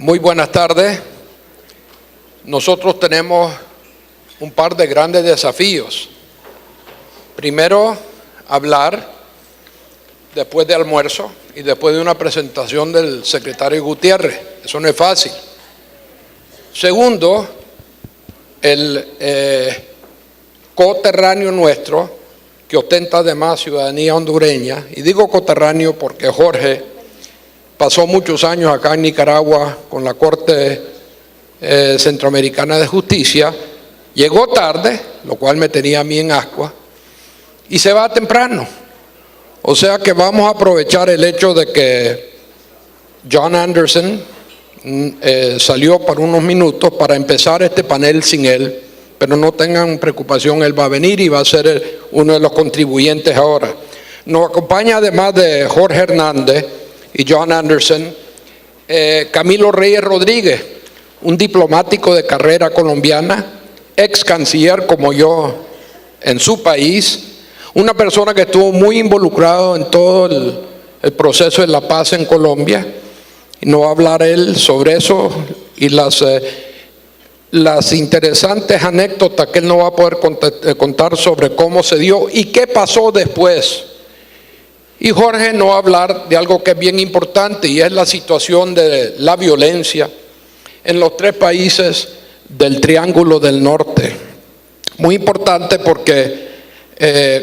Muy buenas tardes. Nosotros tenemos un par de grandes desafíos. Primero, hablar después de almuerzo y después de una presentación del secretario Gutiérrez. Eso no es fácil. Segundo, el coterráneo nuestro, que ostenta además ciudadanía hondureña, y digo coterráneo porque Jorge pasó muchos años acá en Nicaragua con la Corte Centroamericana de Justicia, llegó tarde, lo cual me tenía a mí en ascua, y se va temprano. O sea que vamos a aprovechar el hecho de que John Anderson salió por unos minutos para empezar este panel sin él, pero no tengan preocupación, él va a venir y va a ser uno de los contribuyentes ahora. Nos acompaña además de Jorge Hernández y John Anderson, Camilo Reyes Rodríguez, un diplomático de carrera colombiana, ex canciller como yo en su país, una persona que estuvo muy involucrado en todo el proceso de la paz en Colombia, y nos va a hablar él sobre eso y las interesantes anécdotas que él nos va a poder contar sobre cómo se dio y qué pasó después. Y Jorge nos va a hablar de algo que es bien importante, y es la situación de la violencia en los tres países del Triángulo del Norte. Muy importante porque,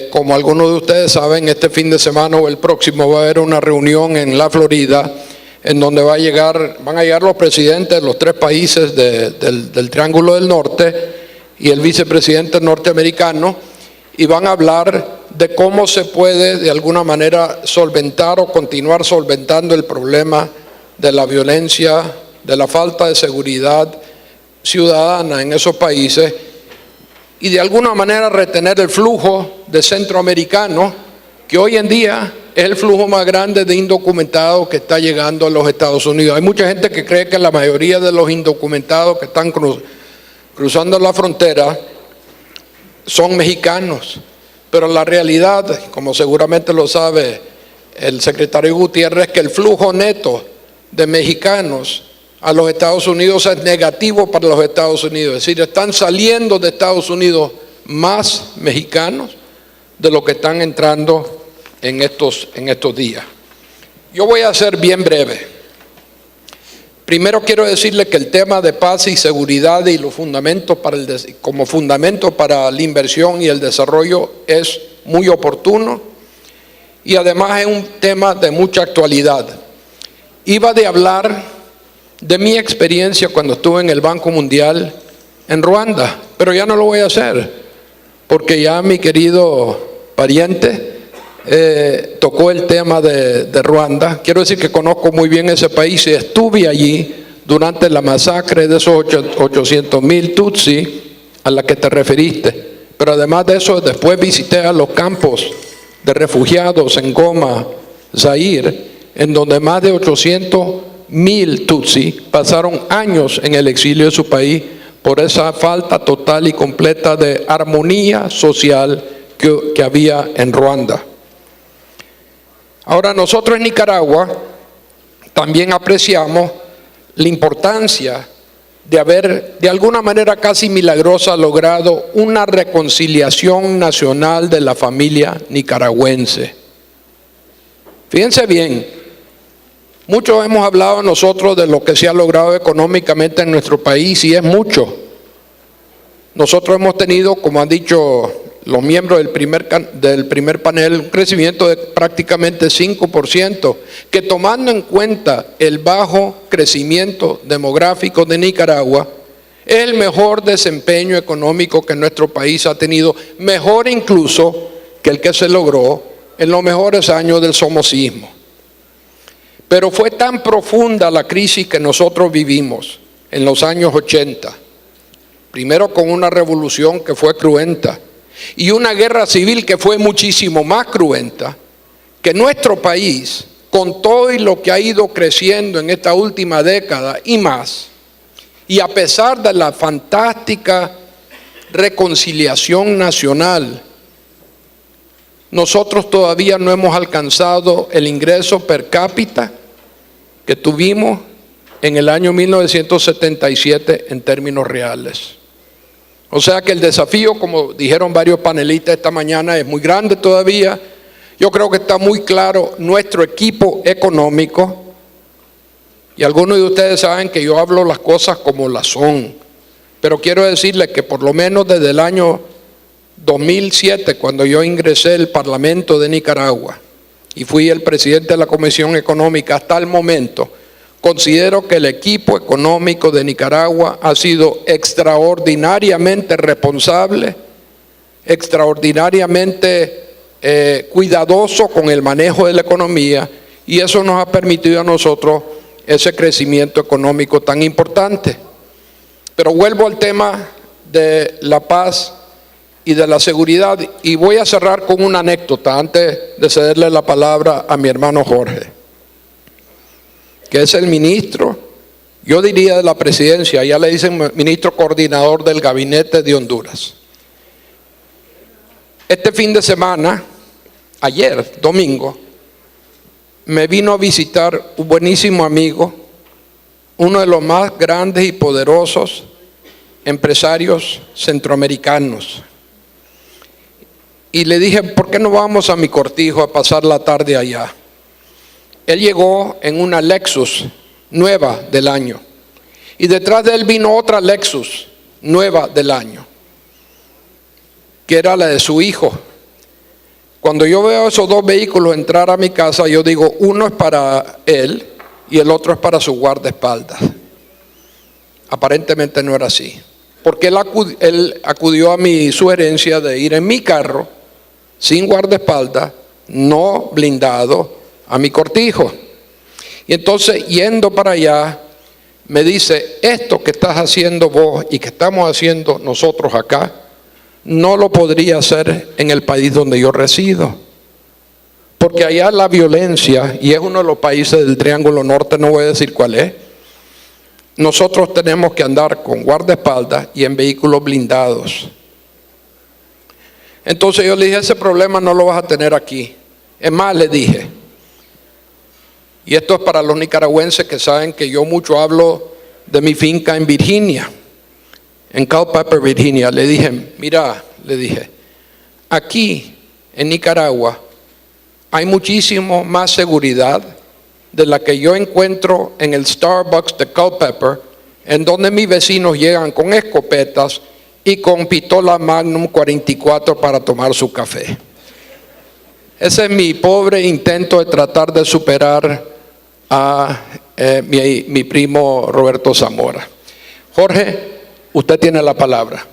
como algunos de ustedes saben, este fin de semana o el próximo va a haber una reunión en la Florida, en donde van a llegar los presidentes de los tres países del Triángulo del Norte y el vicepresidente norteamericano, y van a hablar de cómo se puede de alguna manera solventar o continuar solventando el problema de la violencia, de la falta de seguridad ciudadana en esos países, y de alguna manera retener el flujo de centroamericanos, que hoy en día es el flujo más grande de indocumentados que está llegando a los Estados Unidos. Hay mucha gente que cree que la mayoría de los indocumentados que están cruzando la frontera son mexicanos, pero la realidad, como seguramente lo sabe el secretario Gutiérrez, es que el flujo neto de mexicanos a los Estados Unidos es negativo para los Estados Unidos. Es decir, están saliendo de Estados Unidos más mexicanos de lo que están entrando en estos días. Yo voy a ser bien breve. Primero quiero decirle que el tema de paz y seguridad y los fundamentos como fundamento para la inversión y el desarrollo es muy oportuno, y además es un tema de mucha actualidad. Iba de hablar de mi experiencia cuando estuve en el Banco Mundial en Ruanda, pero ya no lo voy a hacer, porque ya mi querido pariente tocó el tema de Ruanda. Quiero decir que conozco muy bien ese país y estuve allí durante la masacre de esos 800,000 Tutsi a la que te referiste, pero además de eso después visité a los campos de refugiados en Goma, Zaire, en donde más de 800,000 Tutsi pasaron años en el exilio de su país por esa falta total y completa de armonía social que había en Ruanda. Ahora, nosotros en Nicaragua también apreciamos la importancia de haber, de alguna manera casi milagrosa, logrado una reconciliación nacional de la familia nicaragüense. Fíjense bien, muchos hemos hablado nosotros de lo que se ha logrado económicamente en nuestro país, y es mucho. Nosotros hemos tenido, como han dicho los miembros del primer panel, un crecimiento de prácticamente 5%, que tomando en cuenta el bajo crecimiento demográfico de Nicaragua, es el mejor desempeño económico que nuestro país ha tenido, mejor incluso que el que se logró en los mejores años del somocismo. Pero fue tan profunda la crisis que nosotros vivimos en los años 80, primero con una revolución que fue cruenta, y una guerra civil que fue muchísimo más cruenta, que nuestro país, con todo y lo que ha ido creciendo en esta última década y más, y a pesar de la fantástica reconciliación nacional, nosotros todavía no hemos alcanzado el ingreso per cápita que tuvimos en el año 1977 en términos reales. O sea que el desafío, como dijeron varios panelistas esta mañana, es muy grande todavía. Yo creo que está muy claro nuestro equipo económico, y algunos de ustedes saben que yo hablo las cosas como las son, pero quiero decirles que por lo menos desde el año 2007, cuando yo ingresé al Parlamento de Nicaragua y fui el presidente de la Comisión Económica, hasta el momento, considero que el equipo económico de Nicaragua ha sido extraordinariamente responsable, extraordinariamente cuidadoso con el manejo de la economía, y eso nos ha permitido a nosotros ese crecimiento económico tan importante. Pero vuelvo al tema de la paz y de la seguridad, y voy a cerrar con una anécdota antes de cederle la palabra a mi hermano Jorge, que es el ministro, yo diría de la presidencia, ya le dicen ministro coordinador del gabinete de Honduras. Este fin de semana, ayer, domingo, me vino a visitar un buenísimo amigo, uno de los más grandes y poderosos empresarios centroamericanos. Y le dije, ¿por qué no vamos a mi cortijo a pasar la tarde allá? Él llegó en una Lexus nueva del año, y detrás de él vino otra Lexus nueva del año, que era la de su hijo. Cuando yo veo esos dos vehículos entrar a mi casa, yo digo, uno es para él y el otro es para su guardaespaldas. Aparentemente no era así, porque él acudió a mi sugerencia de ir en mi carro, sin guardaespaldas, no blindado, a mi cortijo. Y entonces, yendo para allá, me dice, esto que estás haciendo vos y que estamos haciendo nosotros acá, no lo podría hacer en el país donde yo resido, porque allá la violencia, y es uno de los países del Triángulo Norte, no voy a decir cuál es, nosotros tenemos que andar con guardaespaldas y en vehículos blindados. Entonces yo le dije, ese problema no lo vas a tener aquí. Es más, le dije, y esto es para los nicaragüenses que saben que yo mucho hablo de mi finca en Virginia, en Culpeper, Virginia. Le dije, mira, le dije, aquí en Nicaragua hay muchísimo más seguridad de la que yo encuentro en el Starbucks de Culpeper, en donde mis vecinos llegan con escopetas y con pistola Magnum 44 para tomar su café. Ese es mi pobre intento de tratar de superar a mi primo Roberto Zamora. Jorge, usted tiene la palabra.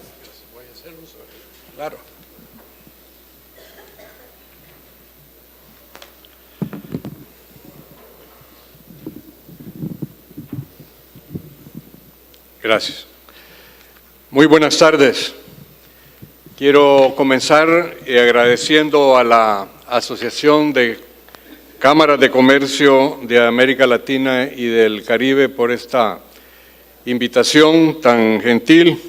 Claro. Gracias. Muy buenas tardes. Quiero comenzar agradeciendo a la Asociación de Cámaras de Comercio de América Latina y del Caribe por esta invitación tan gentil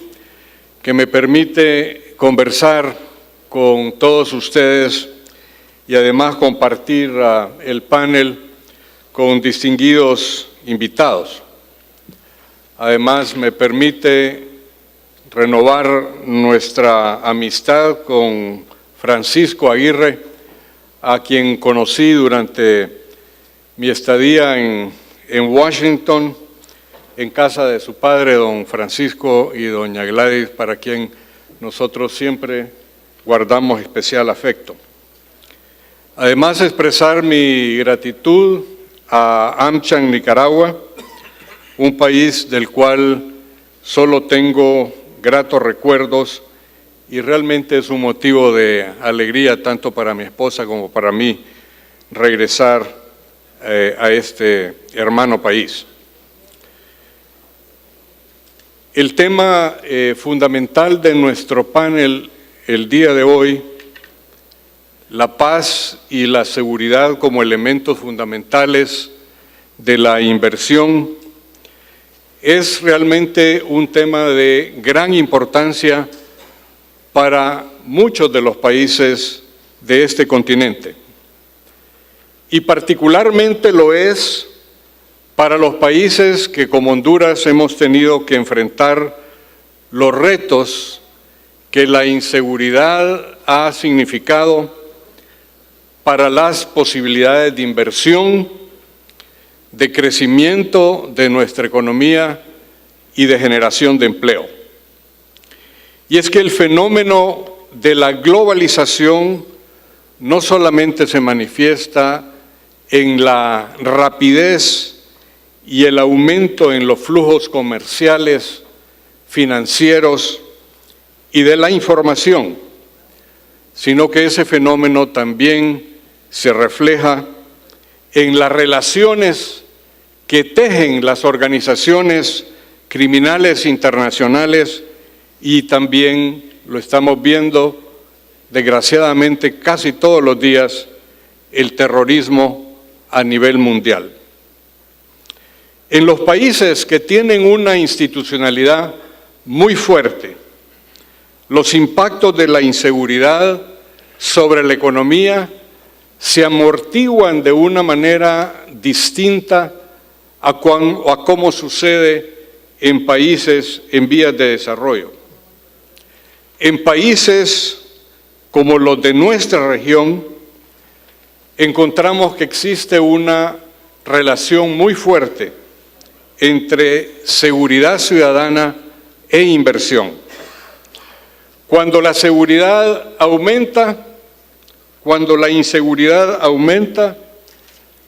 que me permite conversar con todos ustedes y además compartir el panel con distinguidos invitados. Además me permite renovar nuestra amistad con Francisco Aguirre, a quien conocí durante mi estadía en Washington, en casa de su padre, don Francisco, y doña Gladys, para quien nosotros siempre guardamos especial afecto. Además, expresar mi gratitud a AmCham Nicaragua, un país del cual solo tengo gratos recuerdos, y realmente es un motivo de alegría tanto para mi esposa como para mí regresar a este hermano país. El tema fundamental de nuestro panel el día de hoy, la paz y la seguridad como elementos fundamentales de la inversión, es realmente un tema de gran importancia para muchos de los países de este continente. Y particularmente lo es Para los países que como Honduras hemos tenido que enfrentar los retos que la inseguridad ha significado para las posibilidades de inversión, de crecimiento de nuestra economía y de generación de empleo. Y es que el fenómeno de la globalización no solamente se manifiesta en la rapidez y el aumento en los flujos comerciales, financieros y de la información, sino que ese fenómeno también se refleja en las relaciones que tejen las organizaciones criminales internacionales y también lo estamos viendo desgraciadamente casi todos los días, el terrorismo a nivel mundial. En los países que tienen una institucionalidad muy fuerte, los impactos de la inseguridad sobre la economía se amortiguan de una manera distinta a cómo sucede en países en vías de desarrollo. En países como los de nuestra región, encontramos que existe una relación muy fuerte entre seguridad ciudadana e inversión. Cuando la seguridad aumenta, cuando la inseguridad aumenta,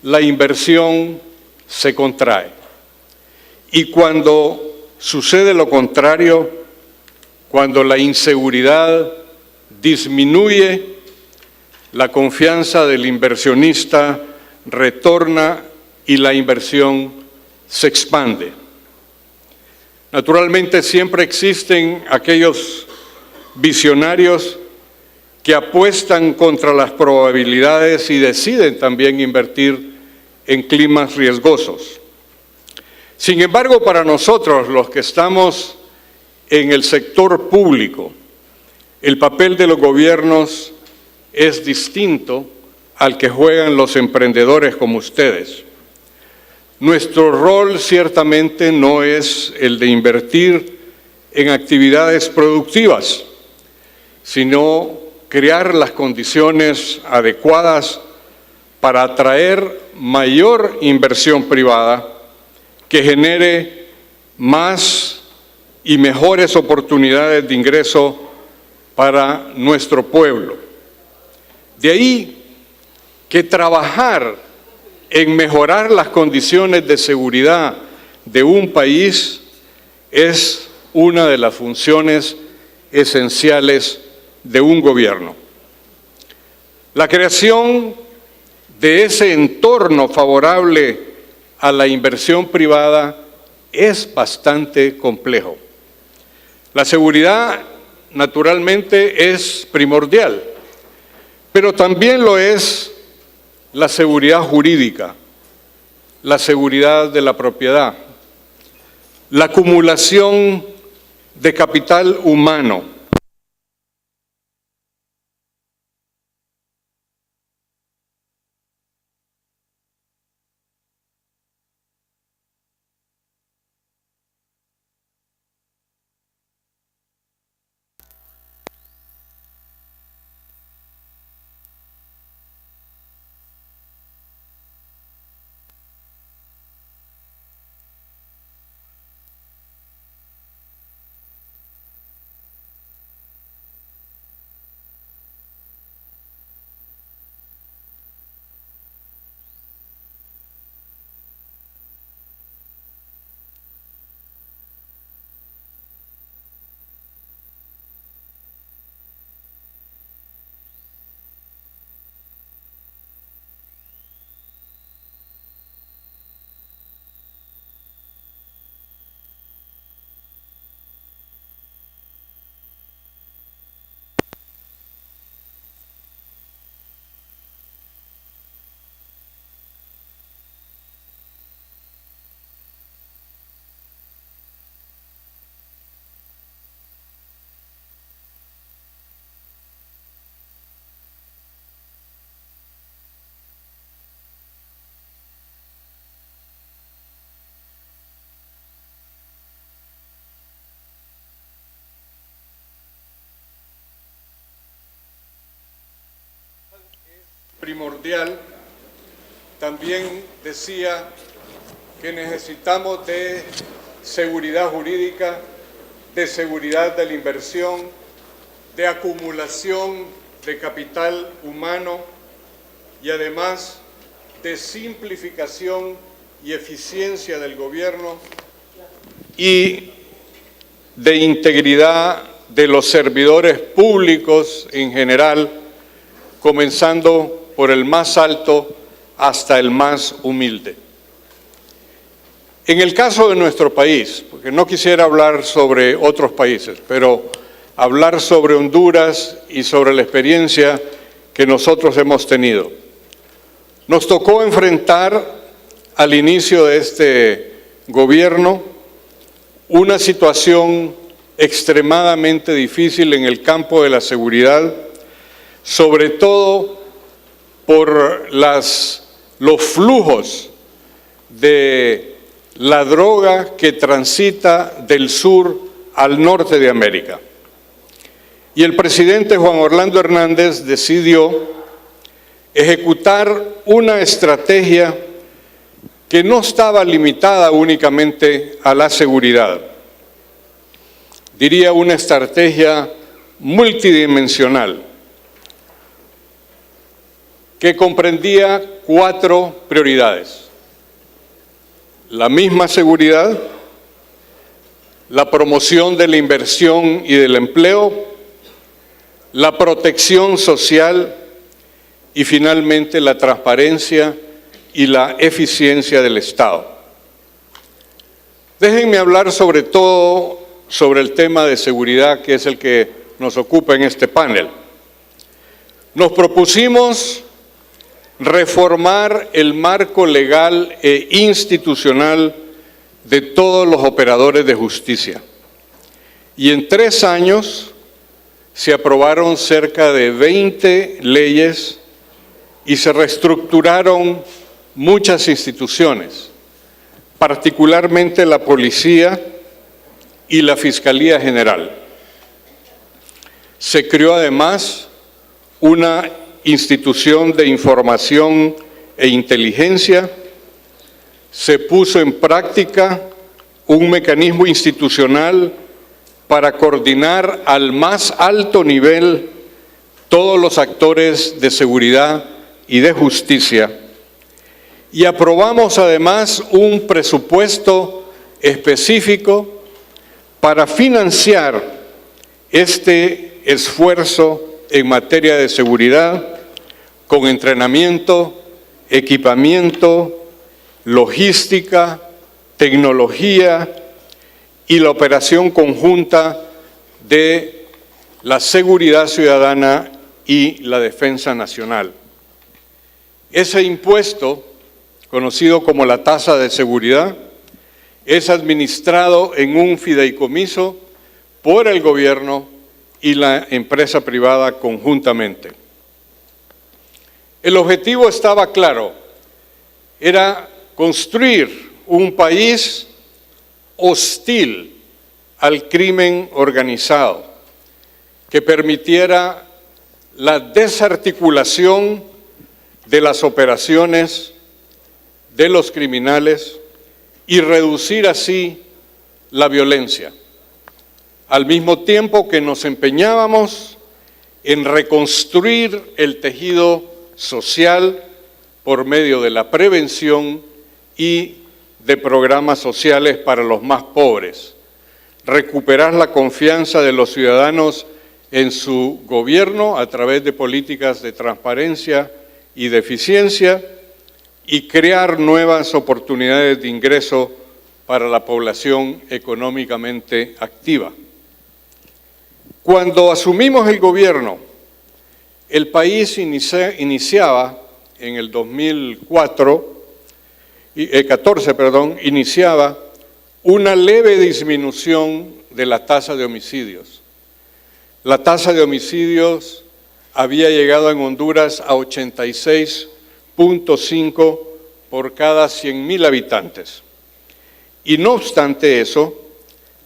la inversión se contrae. Y cuando sucede lo contrario, cuando la inseguridad disminuye, la confianza del inversionista retorna y la inversión se expande. Naturalmente siempre existen aquellos visionarios que apuestan contra las probabilidades y deciden también invertir en climas riesgosos. Sin embargo, para nosotros, los que estamos en el sector público, el papel de los gobiernos es distinto al que juegan los emprendedores como ustedes. Nuestro rol ciertamente no es el de invertir en actividades productivas, sino crear las condiciones adecuadas para atraer mayor inversión privada que genere más y mejores oportunidades de ingreso para nuestro pueblo. De ahí que trabajar en mejorar las condiciones de seguridad de un país es una de las funciones esenciales de un gobierno. La creación de ese entorno favorable a la inversión privada es bastante complejo. La seguridad, naturalmente, es primordial, pero también lo es la seguridad jurídica, la seguridad de la propiedad, la acumulación de capital humano. primordial, también decía que necesitamos de seguridad jurídica, de seguridad de la inversión, de acumulación de capital humano y además de simplificación y eficiencia del gobierno y de integridad de los servidores públicos en general, comenzando por el más alto hasta el más humilde. En el caso de nuestro país, porque no quisiera hablar sobre otros países, pero hablar sobre Honduras y sobre la experiencia que nosotros hemos tenido. Nos tocó enfrentar al inicio de este gobierno una situación extremadamente difícil en el campo de la seguridad, sobre todo por los flujos de la droga que transita del sur al norte de América. Y el presidente Juan Orlando Hernández decidió ejecutar una estrategia que no estaba limitada únicamente a la seguridad. Diría una estrategia multidimensional que comprendía 4 prioridades: la misma seguridad, la promoción de la inversión y del empleo, la protección social y finalmente la transparencia y la eficiencia del Estado. Déjenme hablar sobre todo sobre el tema de seguridad, que es el que nos ocupa en este panel. Nos propusimos reformar el marco legal e institucional de todos los operadores de justicia. Y en 3 años se aprobaron cerca de 20 leyes y se reestructuraron muchas instituciones, particularmente la Policía y la Fiscalía General. Se creó además una institución de información e inteligencia, se puso en práctica un mecanismo institucional para coordinar al más alto nivel todos los actores de seguridad y de justicia, y aprobamos además un presupuesto específico para financiar este esfuerzo en materia de seguridad con entrenamiento, equipamiento, logística, tecnología y la operación conjunta de la seguridad ciudadana y la defensa nacional. Ese impuesto, conocido como la tasa de seguridad, es administrado en un fideicomiso por el gobierno y la empresa privada conjuntamente. El objetivo estaba claro, era construir un país hostil al crimen organizado, que permitiera la desarticulación de las operaciones de los criminales y reducir así la violencia, al mismo tiempo que nos empeñábamos en reconstruir el tejido social por medio de la prevención y de programas sociales para los más pobres, recuperar la confianza de los ciudadanos en su gobierno a través de políticas de transparencia y de eficiencia y crear nuevas oportunidades de ingreso para la población económicamente activa. Cuando asumimos el gobierno, el país iniciaba en el 2014, iniciaba una leve disminución de la tasa de homicidios. La tasa de homicidios había llegado en Honduras a 86.5 por cada 100.000 habitantes. Y no obstante eso,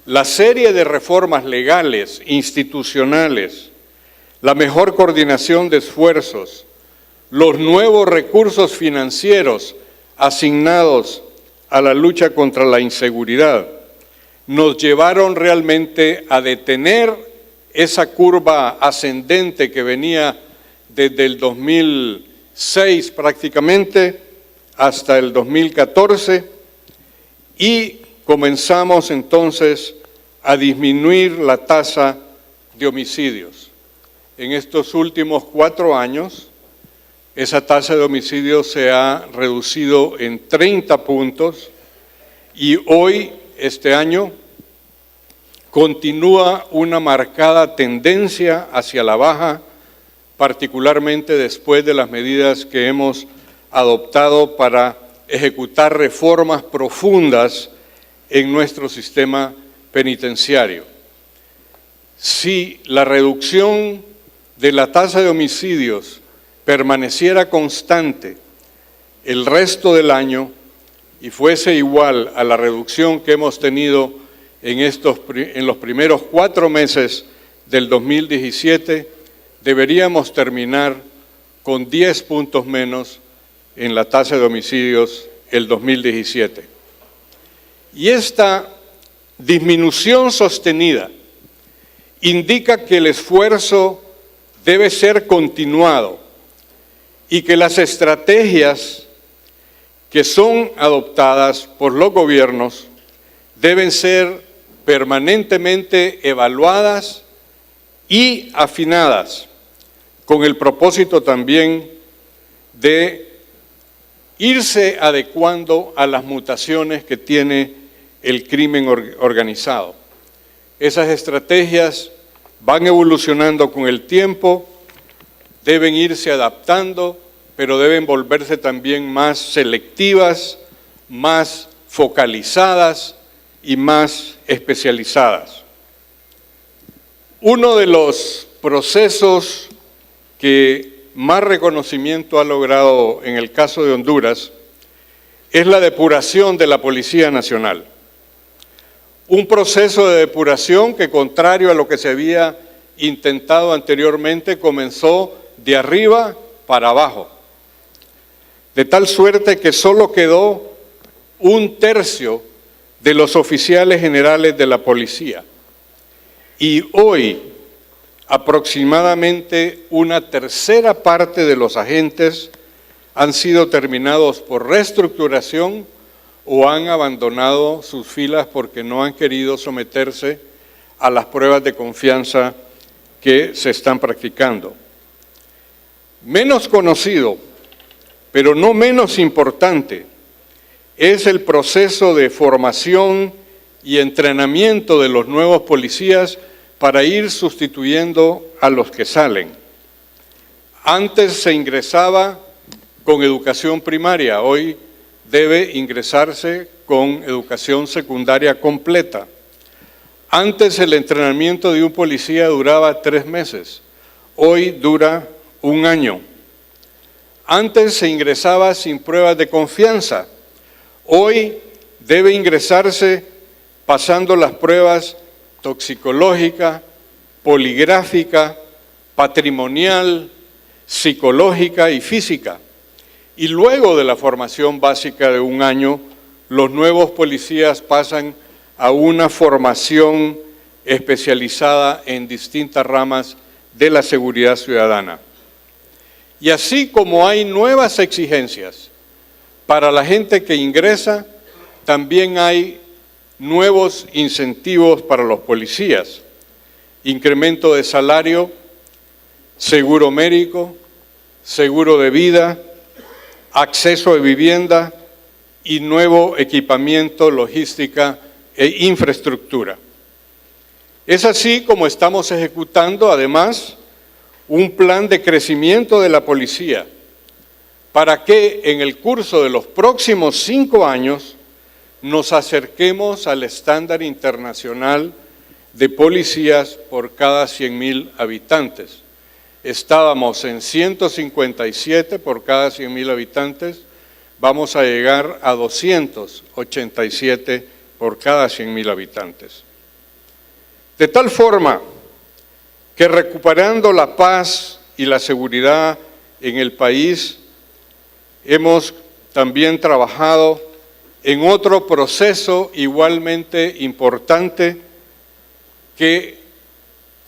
la serie de reformas legales, institucionales, la mejor coordinación de esfuerzos, los nuevos recursos financieros asignados a la lucha contra la inseguridad nos llevaron realmente a detener esa curva ascendente que venía desde el 2006 prácticamente hasta el 2014 y comenzamos entonces a disminuir la tasa de homicidios. En estos últimos 4 años, esa tasa de homicidios se ha reducido en 30 puntos y hoy, este año, continúa una marcada tendencia hacia la baja, particularmente después de las medidas que hemos adoptado para ejecutar reformas profundas en nuestro sistema penitenciario. Si la reducción de la tasa de homicidios permaneciera constante el resto del año y fuese igual a la reducción que hemos tenido en los primeros 4 meses del 2017, deberíamos terminar con 10 puntos menos en la tasa de homicidios el 2017. Y esta disminución sostenida indica que el esfuerzo debe ser continuado y que las estrategias que son adoptadas por los gobiernos deben ser permanentemente evaluadas y afinadas, con el propósito también de irse adecuando a las mutaciones que tiene el crimen organizado. Esas estrategias van evolucionando con el tiempo, deben irse adaptando, pero deben volverse también más selectivas, más focalizadas y más especializadas. Uno de los procesos que más reconocimiento ha logrado en el caso de Honduras es la depuración de la Policía Nacional. Un proceso de depuración que, contrario a lo que se había intentado anteriormente, comenzó de arriba para abajo, de tal suerte que solo quedó 1/3 de los oficiales generales de la policía. Y hoy, aproximadamente 1/3 parte de los agentes han sido terminados por reestructuración o han abandonado sus filas porque no han querido someterse a las pruebas de confianza que se están practicando. Menos conocido, pero no menos importante, es el proceso de formación y entrenamiento de los nuevos policías para ir sustituyendo a los que salen. Antes se ingresaba con educación primaria, hoy debe ingresarse con educación secundaria completa. Antes el entrenamiento de un policía duraba 3 meses, hoy dura 1 año. Antes se ingresaba sin pruebas de confianza, hoy debe ingresarse pasando las pruebas toxicológica, poligráfica, patrimonial, psicológica y física. Y luego de la formación básica de 1 año, los nuevos policías pasan a una formación especializada en distintas ramas de la seguridad ciudadana. Y así como hay nuevas exigencias para la gente que ingresa, también hay nuevos incentivos para los policías, incremento de salario, seguro médico, seguro de vida, acceso a vivienda y nuevo equipamiento, logística e infraestructura. Es así como estamos ejecutando, además, un plan de crecimiento de la policía para que en el curso de los próximos 5 años nos acerquemos al estándar internacional de policías por cada 100,000 habitantes. Estábamos en 157 por cada 100,000 habitantes, vamos a llegar a 287 por cada 100,000 habitantes. De tal forma que recuperando la paz y la seguridad en el país, hemos también trabajado en otro proceso igualmente importante que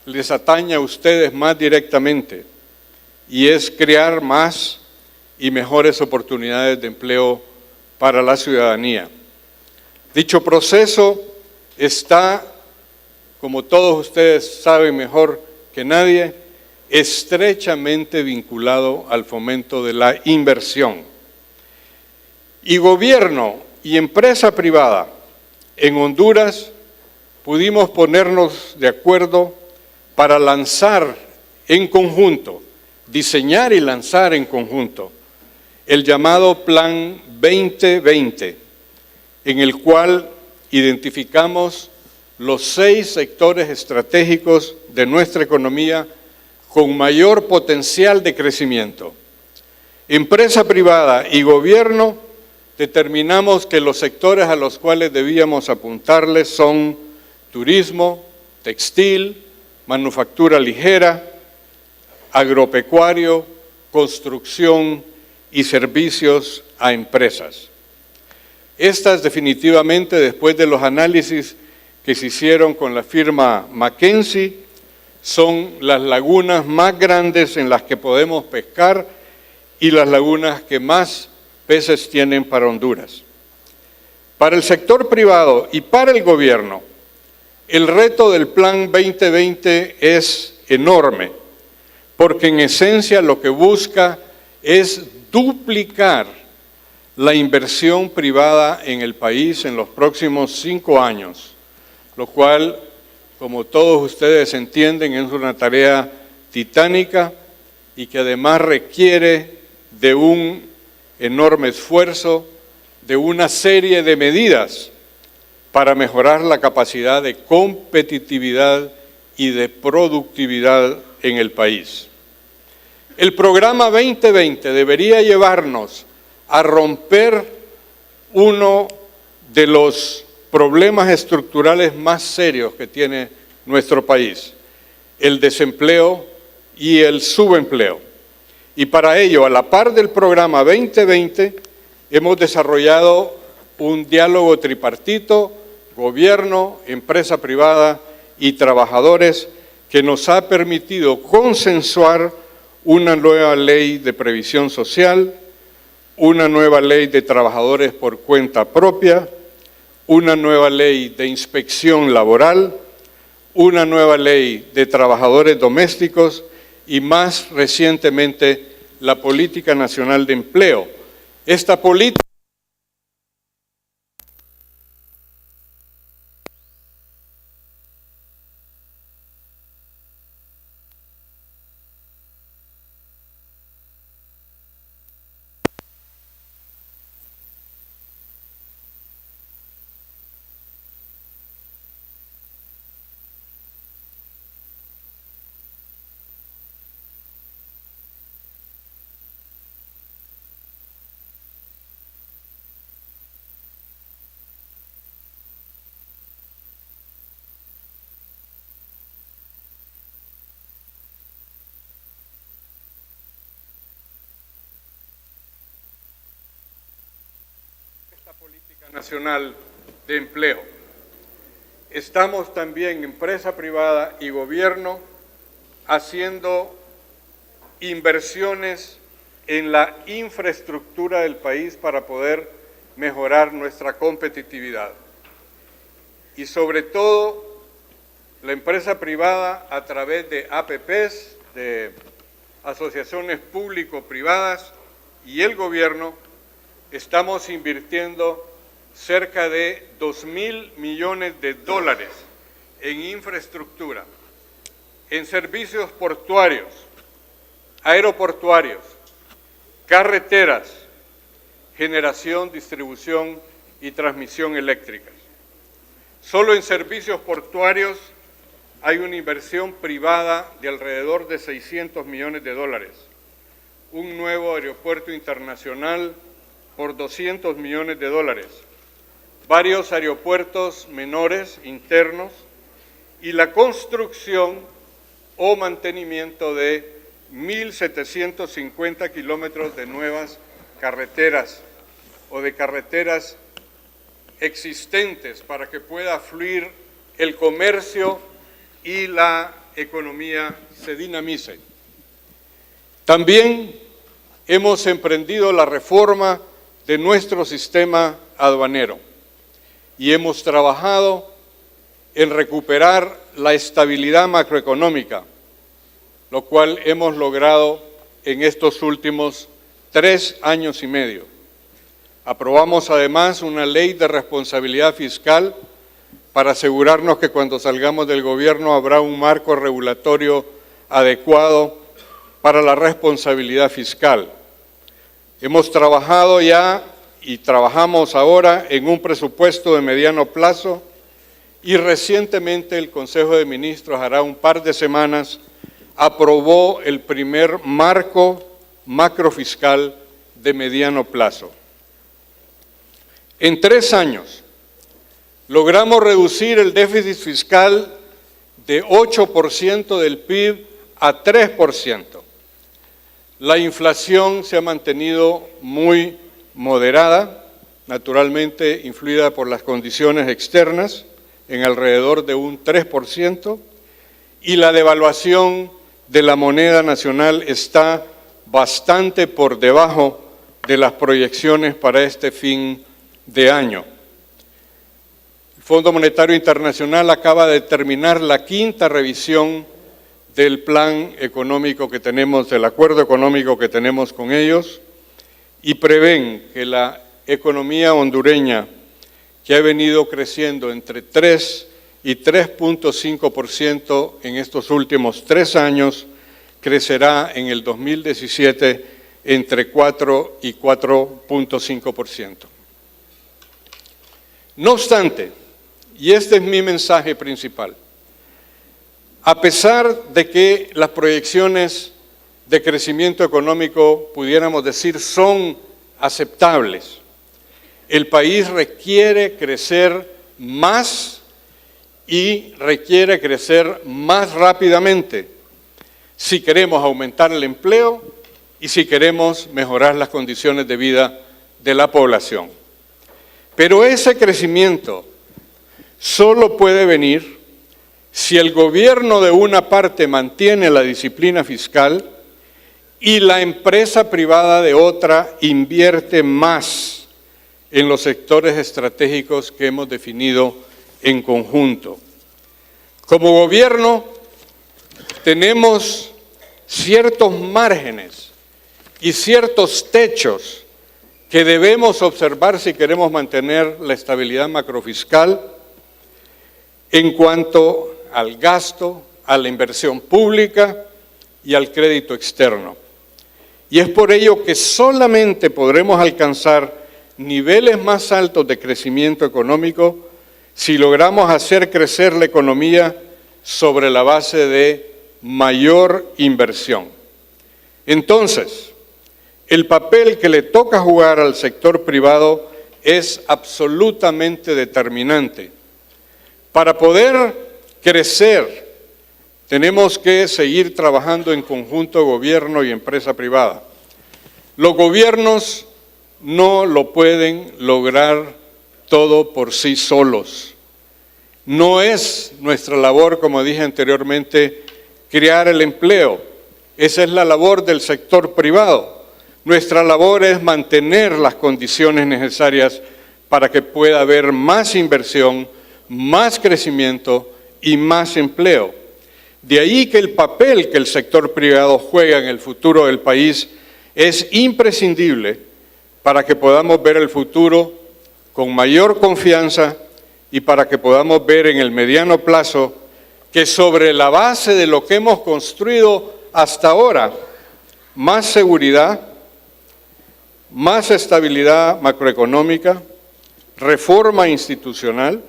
les atañe a ustedes más directamente, y es crear más y mejores oportunidades de empleo para la ciudadanía. Dicho proceso está, como todos ustedes saben mejor que nadie, estrechamente vinculado al fomento de la inversión. Y gobierno y empresa privada en Honduras pudimos ponernos de acuerdo para lanzar en conjunto, diseñar y lanzar en conjunto el llamado Plan 2020, en el cual identificamos los 6 sectores estratégicos de nuestra economía con mayor potencial de crecimiento. Empresa privada y gobierno, determinamos que los sectores a los cuales debíamos apuntarles son turismo, textil, manufactura ligera, agropecuario, construcción y servicios a empresas. Estas definitivamente, después de los análisis que se hicieron con la firma McKinsey, son las lagunas más grandes en las que podemos pescar y las lagunas que más peces tienen para Honduras. Para el sector privado y para el gobierno, el reto del Plan 2020 es enorme, porque en esencia lo que busca es duplicar la inversión privada en el país en los próximos 5 años, lo cual, como todos ustedes entienden, es una tarea titánica y que además requiere de un enorme esfuerzo, de una serie de medidas para mejorar la capacidad de competitividad y de productividad en el país. El programa 2020 debería llevarnos a romper uno de los problemas estructurales más serios que tiene nuestro país, el desempleo y el subempleo. Y para ello, a la par del programa 2020, hemos desarrollado un diálogo tripartito, gobierno, empresa privada y trabajadores, que nos ha permitido consensuar una nueva ley de previsión social, una nueva ley de trabajadores por cuenta propia, una nueva ley de inspección laboral, una nueva ley de trabajadores domésticos y más recientemente la Política Nacional de Empleo. Esta política Nacional de Empleo. Estamos también, empresa privada y gobierno, haciendo inversiones en la infraestructura del país para poder mejorar nuestra competitividad. Y sobre todo, la empresa privada, a través de APPs, de asociaciones público-privadas, y el gobierno, estamos invirtiendo cerca de 2.000 millones de dólares en infraestructura, en servicios portuarios, aeroportuarios, carreteras, generación, distribución y transmisión eléctricas. Solo en servicios portuarios hay una inversión privada de alrededor de 600 millones de dólares, un nuevo aeropuerto internacional por 200 millones de dólares, varios aeropuertos menores internos y la construcción o mantenimiento de 1.750 kilómetros de nuevas carreteras o de carreteras existentes para que pueda fluir el comercio y la economía se dinamice. También hemos emprendido la reforma de nuestro sistema aduanero y hemos trabajado en recuperar la estabilidad macroeconómica, lo cual hemos logrado en estos últimos 3 años y medio. Aprobamos además una ley de responsabilidad fiscal para asegurarnos que cuando salgamos del gobierno habrá un marco regulatorio adecuado para la responsabilidad fiscal. Hemos trabajado ya y trabajamos ahora en un presupuesto de mediano plazo y recientemente el Consejo de Ministros, hará un par de semanas, aprobó el primer marco macrofiscal de mediano plazo. En 3 años logramos reducir el déficit fiscal de 8% del PIB a 3%. La inflación se ha mantenido muy moderada, naturalmente influida por las condiciones externas, en alrededor de un 3%, y la devaluación de la moneda nacional está bastante por debajo de las proyecciones para este fin de año. El Fondo Monetario Internacional acaba de terminar la 5ª revisión del plan económico que tenemos, del acuerdo económico que tenemos con ellos, y prevén que la economía hondureña, que ha venido creciendo entre 3 y 3.5% en estos últimos 3 años, crecerá en el 2017 entre 4 y 4.5%. No obstante, y este es mi mensaje principal, a pesar de que las proyecciones de crecimiento económico, pudiéramos decir, son aceptables, el país requiere crecer más y requiere crecer más rápidamente si queremos aumentar el empleo y si queremos mejorar las condiciones de vida de la población. Pero ese crecimiento solo puede venir si el gobierno de una parte mantiene la disciplina fiscal y la empresa privada de otra invierte más en los sectores estratégicos que hemos definido en conjunto. Como gobierno tenemos ciertos márgenes y ciertos techos que debemos observar si queremos mantener la estabilidad macrofiscal en cuanto al gasto, a la inversión pública y al crédito externo. Y es por ello que solamente podremos alcanzar niveles más altos de crecimiento económico si logramos hacer crecer la economía sobre la base de mayor inversión. Entonces, el papel que le toca jugar al sector privado es absolutamente determinante. Para poder crecer, tenemos que seguir trabajando en conjunto gobierno y empresa privada. Los gobiernos no lo pueden lograr todo por sí solos. No es nuestra labor, como dije anteriormente, crear el empleo. Esa es la labor del sector privado. Nuestra labor es mantener las condiciones necesarias para que pueda haber más inversión, más crecimiento y más empleo. De ahí que el papel que el sector privado juega en el futuro del país es imprescindible para que podamos ver el futuro con mayor confianza y para que podamos ver en el mediano plazo que sobre la base de lo que hemos construido hasta ahora, más seguridad, más estabilidad macroeconómica, reforma institucional,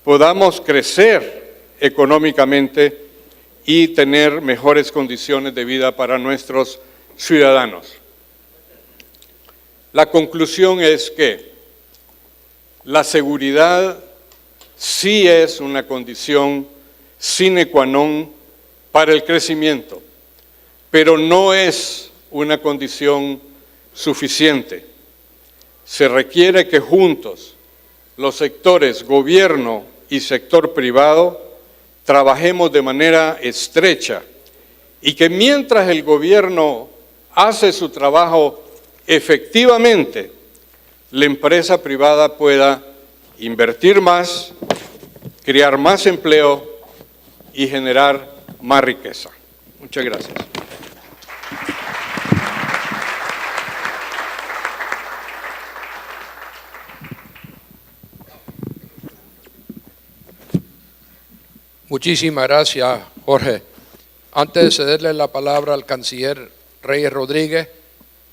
podamos crecer económicamente y tener mejores condiciones de vida para nuestros ciudadanos. La conclusión es que la seguridad sí es una condición sine qua non para el crecimiento. pero no es una condición suficiente. Se requiere que juntos los sectores gobierno y sector privado trabajemos de manera estrecha y que mientras el gobierno hace su trabajo efectivamente, la empresa privada pueda invertir más, crear más empleo y generar más riqueza. Muchas gracias. Muchísimas gracias, Jorge. Antes de cederle la palabra al canciller Reyes Rodríguez,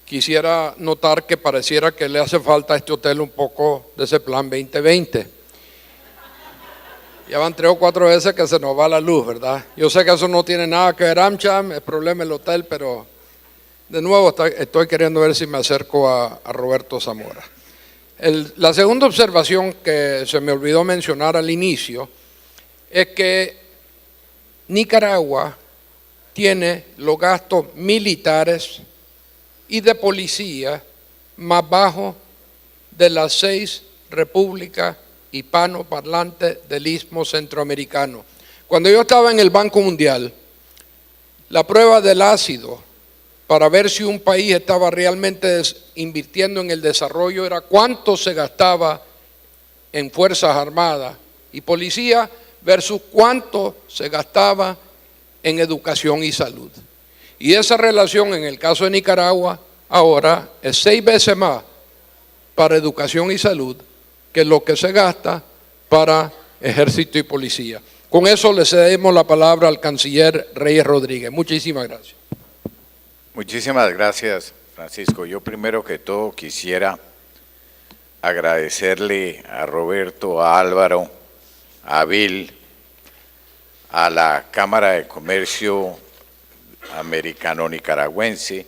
quisiera notar que pareciera que le hace falta a este hotel un poco de ese plan 2020. Ya van 3 o 4 veces que se nos va la luz, ¿verdad? Yo sé que eso no tiene nada que ver, AmCham, el problema del hotel, pero de nuevo estoy queriendo ver si me acerco a Roberto Zamora. La segunda observación que se me olvidó mencionar al inicio es que Nicaragua tiene los gastos militares y de policía más bajos de las 6 repúblicas hispanoparlantes del Istmo Centroamericano. Cuando yo estaba en el Banco Mundial, la prueba del ácido para ver si un país estaba realmente invirtiendo en el desarrollo era cuánto se gastaba en Fuerzas Armadas y Policía versus cuánto se gastaba en educación y salud. Y esa relación en el caso de Nicaragua ahora es 6 veces más para educación y salud que lo que se gasta para ejército y policía. Con eso le cedemos la palabra al canciller Reyes Rodríguez. Muchísimas gracias. Muchísimas gracias, Francisco. Yo primero que todo quisiera agradecerle a Roberto, a Álvaro, a Bill, a la Cámara de Comercio Americano-Nicaragüense,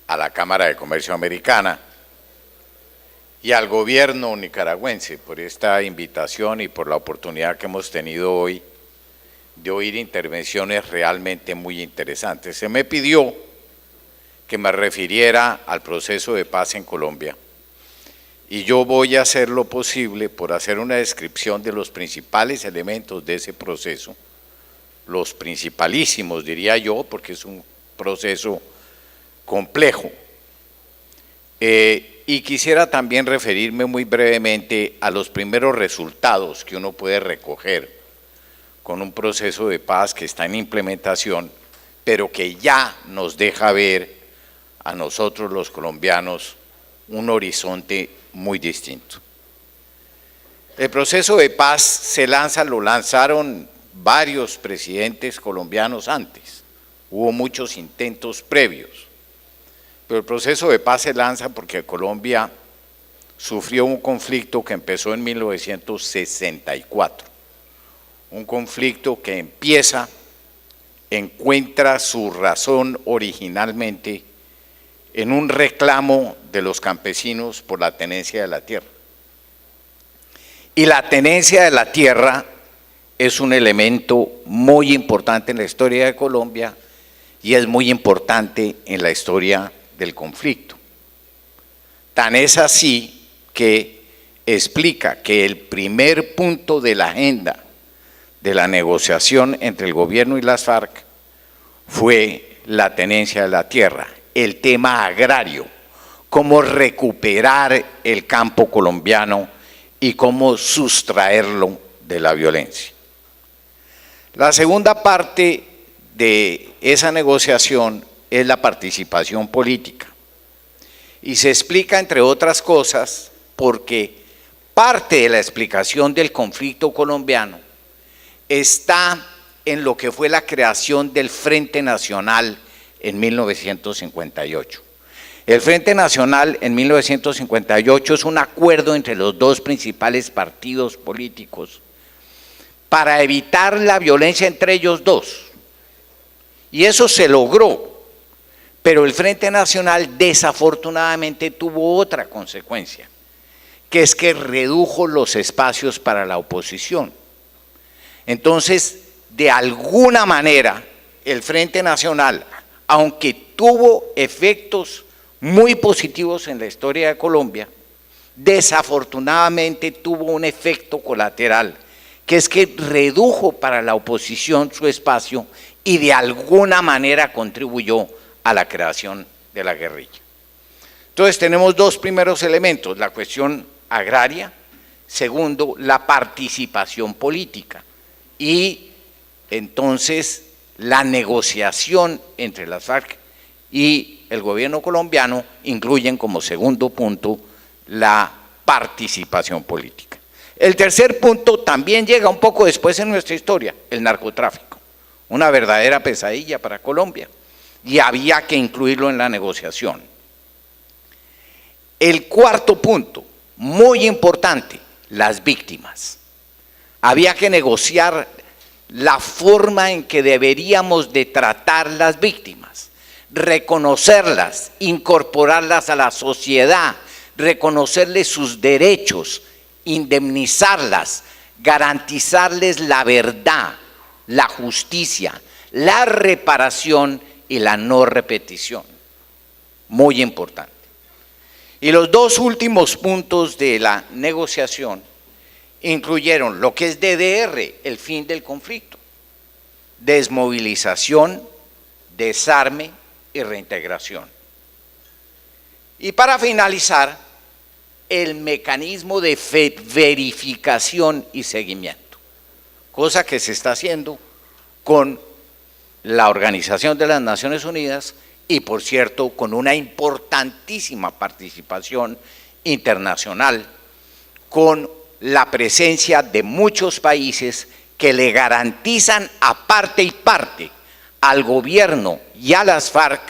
a la Cámara de Comercio Americana y al gobierno nicaragüense por esta invitación y por la oportunidad que hemos tenido hoy de oír intervenciones realmente muy interesantes. Se me pidió que me refiriera al proceso de paz en Colombia y yo voy a hacer lo posible por hacer una descripción de los principales elementos de ese proceso, los principalísimos diría yo, porque es un proceso complejo. Y quisiera también referirme muy brevemente a los primeros resultados que uno puede recoger con un proceso de paz que está en implementación, pero que ya nos deja ver a nosotros los colombianos un horizonte muy distinto. El proceso de paz lo lanzaron varios presidentes colombianos antes, hubo muchos intentos previos, pero el proceso de paz se lanza porque Colombia sufrió un conflicto que empezó en 1964, un conflicto que encuentra su razón originalmente en un reclamo de los campesinos por la tenencia de la tierra. Y la tenencia de la tierra es un elemento muy importante en la historia de Colombia y es muy importante en la historia del conflicto. Tan es así que explica que el primer punto de la agenda de la negociación entre el gobierno y las FARC fue la tenencia de la tierra, el tema agrario, cómo recuperar el campo colombiano y cómo sustraerlo de la violencia. La segunda parte de esa negociación es la participación política y se explica entre otras cosas porque parte de la explicación del conflicto colombiano está en lo que fue la creación del Frente Nacional en 1958. El Frente Nacional en 1958 es un acuerdo entre los 2 principales partidos políticos para evitar la violencia entre ellos 2. Y eso se logró, pero el Frente Nacional desafortunadamente tuvo otra consecuencia, que es que redujo los espacios para la oposición. Entonces, de alguna manera, el Frente Nacional, aunque tuvo efectos muy positivos en la historia de Colombia, desafortunadamente tuvo un efecto colateral, que es que redujo para la oposición su espacio y de alguna manera contribuyó a la creación de la guerrilla. Entonces tenemos dos primeros elementos, la cuestión agraria, segundo, la participación política y entonces la negociación entre las FARC y el gobierno colombiano incluyen como segundo punto la participación política. El tercer punto también llega un poco después en nuestra historia, el narcotráfico, una verdadera pesadilla para Colombia y había que incluirlo en la negociación. El cuarto punto, muy importante, las víctimas. Había que negociar la forma en que deberíamos de tratar las víctimas, reconocerlas, incorporarlas a la sociedad, reconocerles sus derechos, indemnizarlas, garantizarles la verdad, la justicia, la reparación y la no repetición. Muy importante. Y los dos últimos puntos de la negociación incluyeron lo que es DDR, el fin del conflicto, desmovilización, desarme y reintegración. Y para finalizar, el mecanismo de verificación y seguimiento, cosa que se está haciendo con la Organización de las Naciones Unidas y, por cierto, con una importantísima participación internacional, con la presencia de muchos países que le garantizan a parte y parte al gobierno y a las FARC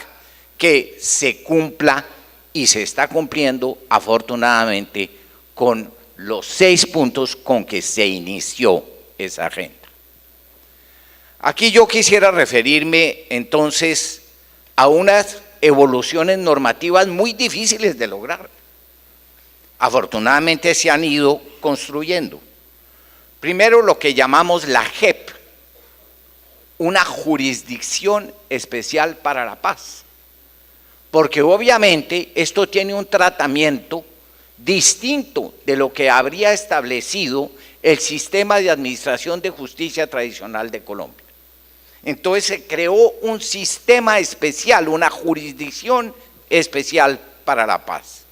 que se cumpla y se está cumpliendo afortunadamente con los 6 puntos con que se inició esa agenda. Aquí yo quisiera referirme entonces a unas evoluciones normativas muy difíciles de lograr. Afortunadamente se han ido construyendo. Primero, lo que llamamos la JEP, una jurisdicción especial para la paz, porque obviamente esto tiene un tratamiento distinto de lo que habría establecido el sistema de administración de justicia tradicional de Colombia. Entonces se creó un sistema especial, una jurisdicción especial para la paz.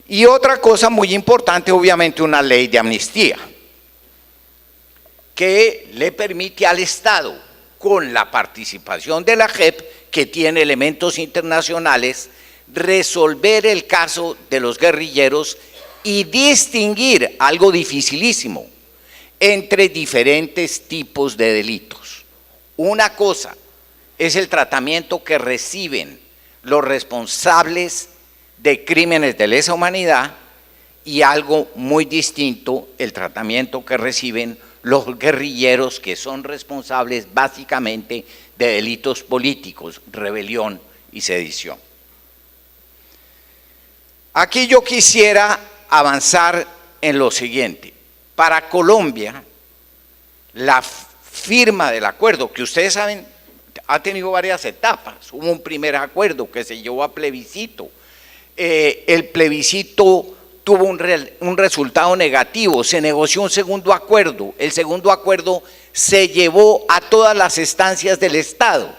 Y otra cosa muy importante, obviamente, una ley de amnistía, que le permite al Estado, con la participación de la JEP, que tiene elementos internacionales, resolver el caso de los guerrilleros y distinguir, algo dificilísimo, entre diferentes tipos de delitos. Una cosa es el tratamiento que reciben los responsables de crímenes de lesa humanidad y algo muy distinto, el tratamiento que reciben los guerrilleros que son responsables básicamente de delitos políticos, rebelión y sedición. Aquí yo quisiera avanzar en lo siguiente. Para Colombia, la firma del acuerdo, que ustedes saben, ha tenido varias etapas. Hubo un primer acuerdo que se llevó a plebiscito. El plebiscito tuvo un resultado negativo, se negoció un segundo acuerdo. El segundo acuerdo se llevó a todas las instancias del Estado.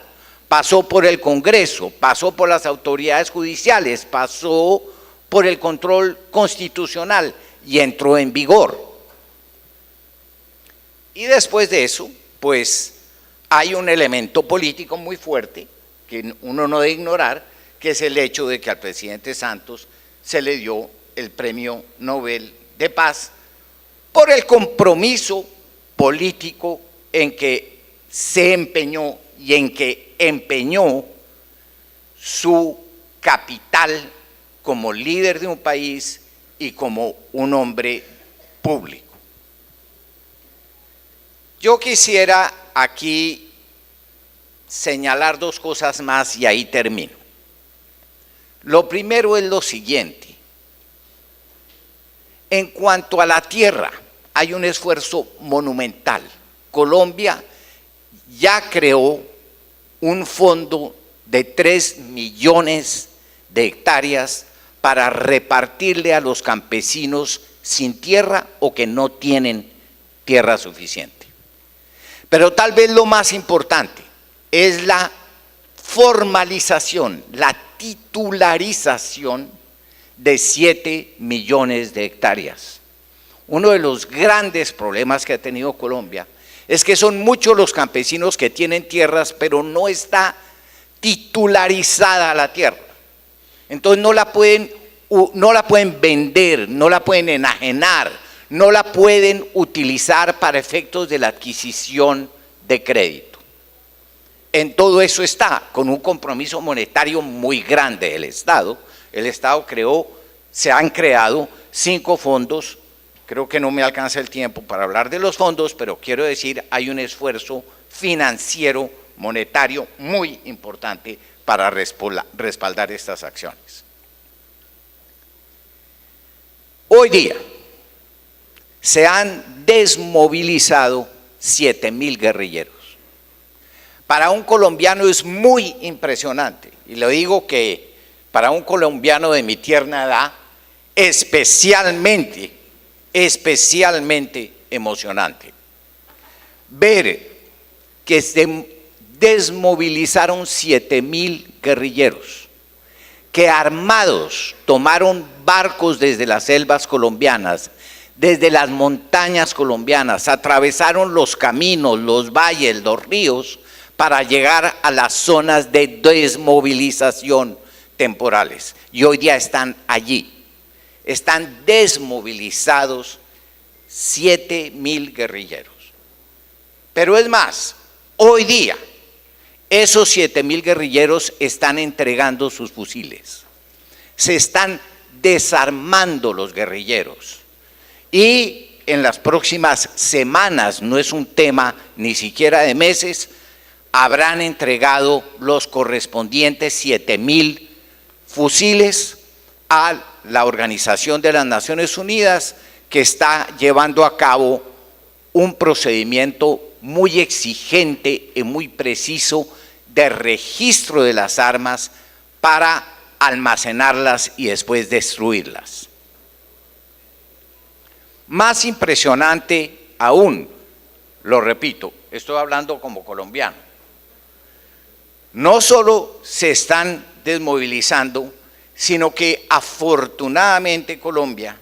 Pasó por el Congreso, pasó por las autoridades judiciales, pasó por el control constitucional y entró en vigor. Y después de eso, pues hay un elemento político muy fuerte que uno no debe ignorar, que es el hecho de que al presidente Santos se le dio el Premio Nobel de Paz por el compromiso político en que se empeñó y en que empeñó su capital como líder de un país y como un hombre público. Yo quisiera aquí señalar dos cosas más y ahí termino. Lo primero es lo siguiente. En cuanto a la tierra, hay un esfuerzo monumental. Colombia ya creó un fondo de 3 millones de hectáreas para repartirle a los campesinos sin tierra o que no tienen tierra suficiente. Pero tal vez lo más importante es la formalización, la titularización de 7 millones de hectáreas. Uno de los grandes problemas que ha tenido Colombia es que son muchos los campesinos que tienen tierras, pero no está titularizada la tierra. Entonces no la pueden vender, no la pueden enajenar, no la pueden utilizar para efectos de la adquisición de crédito. En todo eso está, con un compromiso monetario muy grande del Estado. El Estado se han creado 5 fondos. Creo que no me alcanza el tiempo para hablar de los fondos, pero quiero decir, hay un esfuerzo financiero, monetario muy importante para respaldar estas acciones. Hoy día se han desmovilizado 7.000 guerrilleros. Para un colombiano es muy impresionante, y le digo que para un colombiano de mi tierna edad, especialmente emocionante ver que se desmovilizaron 7.000 guerrilleros, que armados tomaron barcos desde las selvas colombianas, desde las montañas colombianas, atravesaron los caminos, los valles, los ríos, para llegar a las zonas de desmovilización temporales. Y hoy día están allí. Están desmovilizados 7.000 guerrilleros. Pero es más, hoy día esos 7.000 guerrilleros están entregando sus fusiles. Se están desarmando los guerrilleros. Y en las próximas semanas, no es un tema ni siquiera de meses, habrán entregado los correspondientes 7.000 fusiles a la Organización de las Naciones Unidas, que está llevando a cabo un procedimiento muy exigente y muy preciso de registro de las armas para almacenarlas y después destruirlas. Más impresionante aún, lo repito, estoy hablando como colombiano, no solo se están desmovilizando, sino que afortunadamente Colombia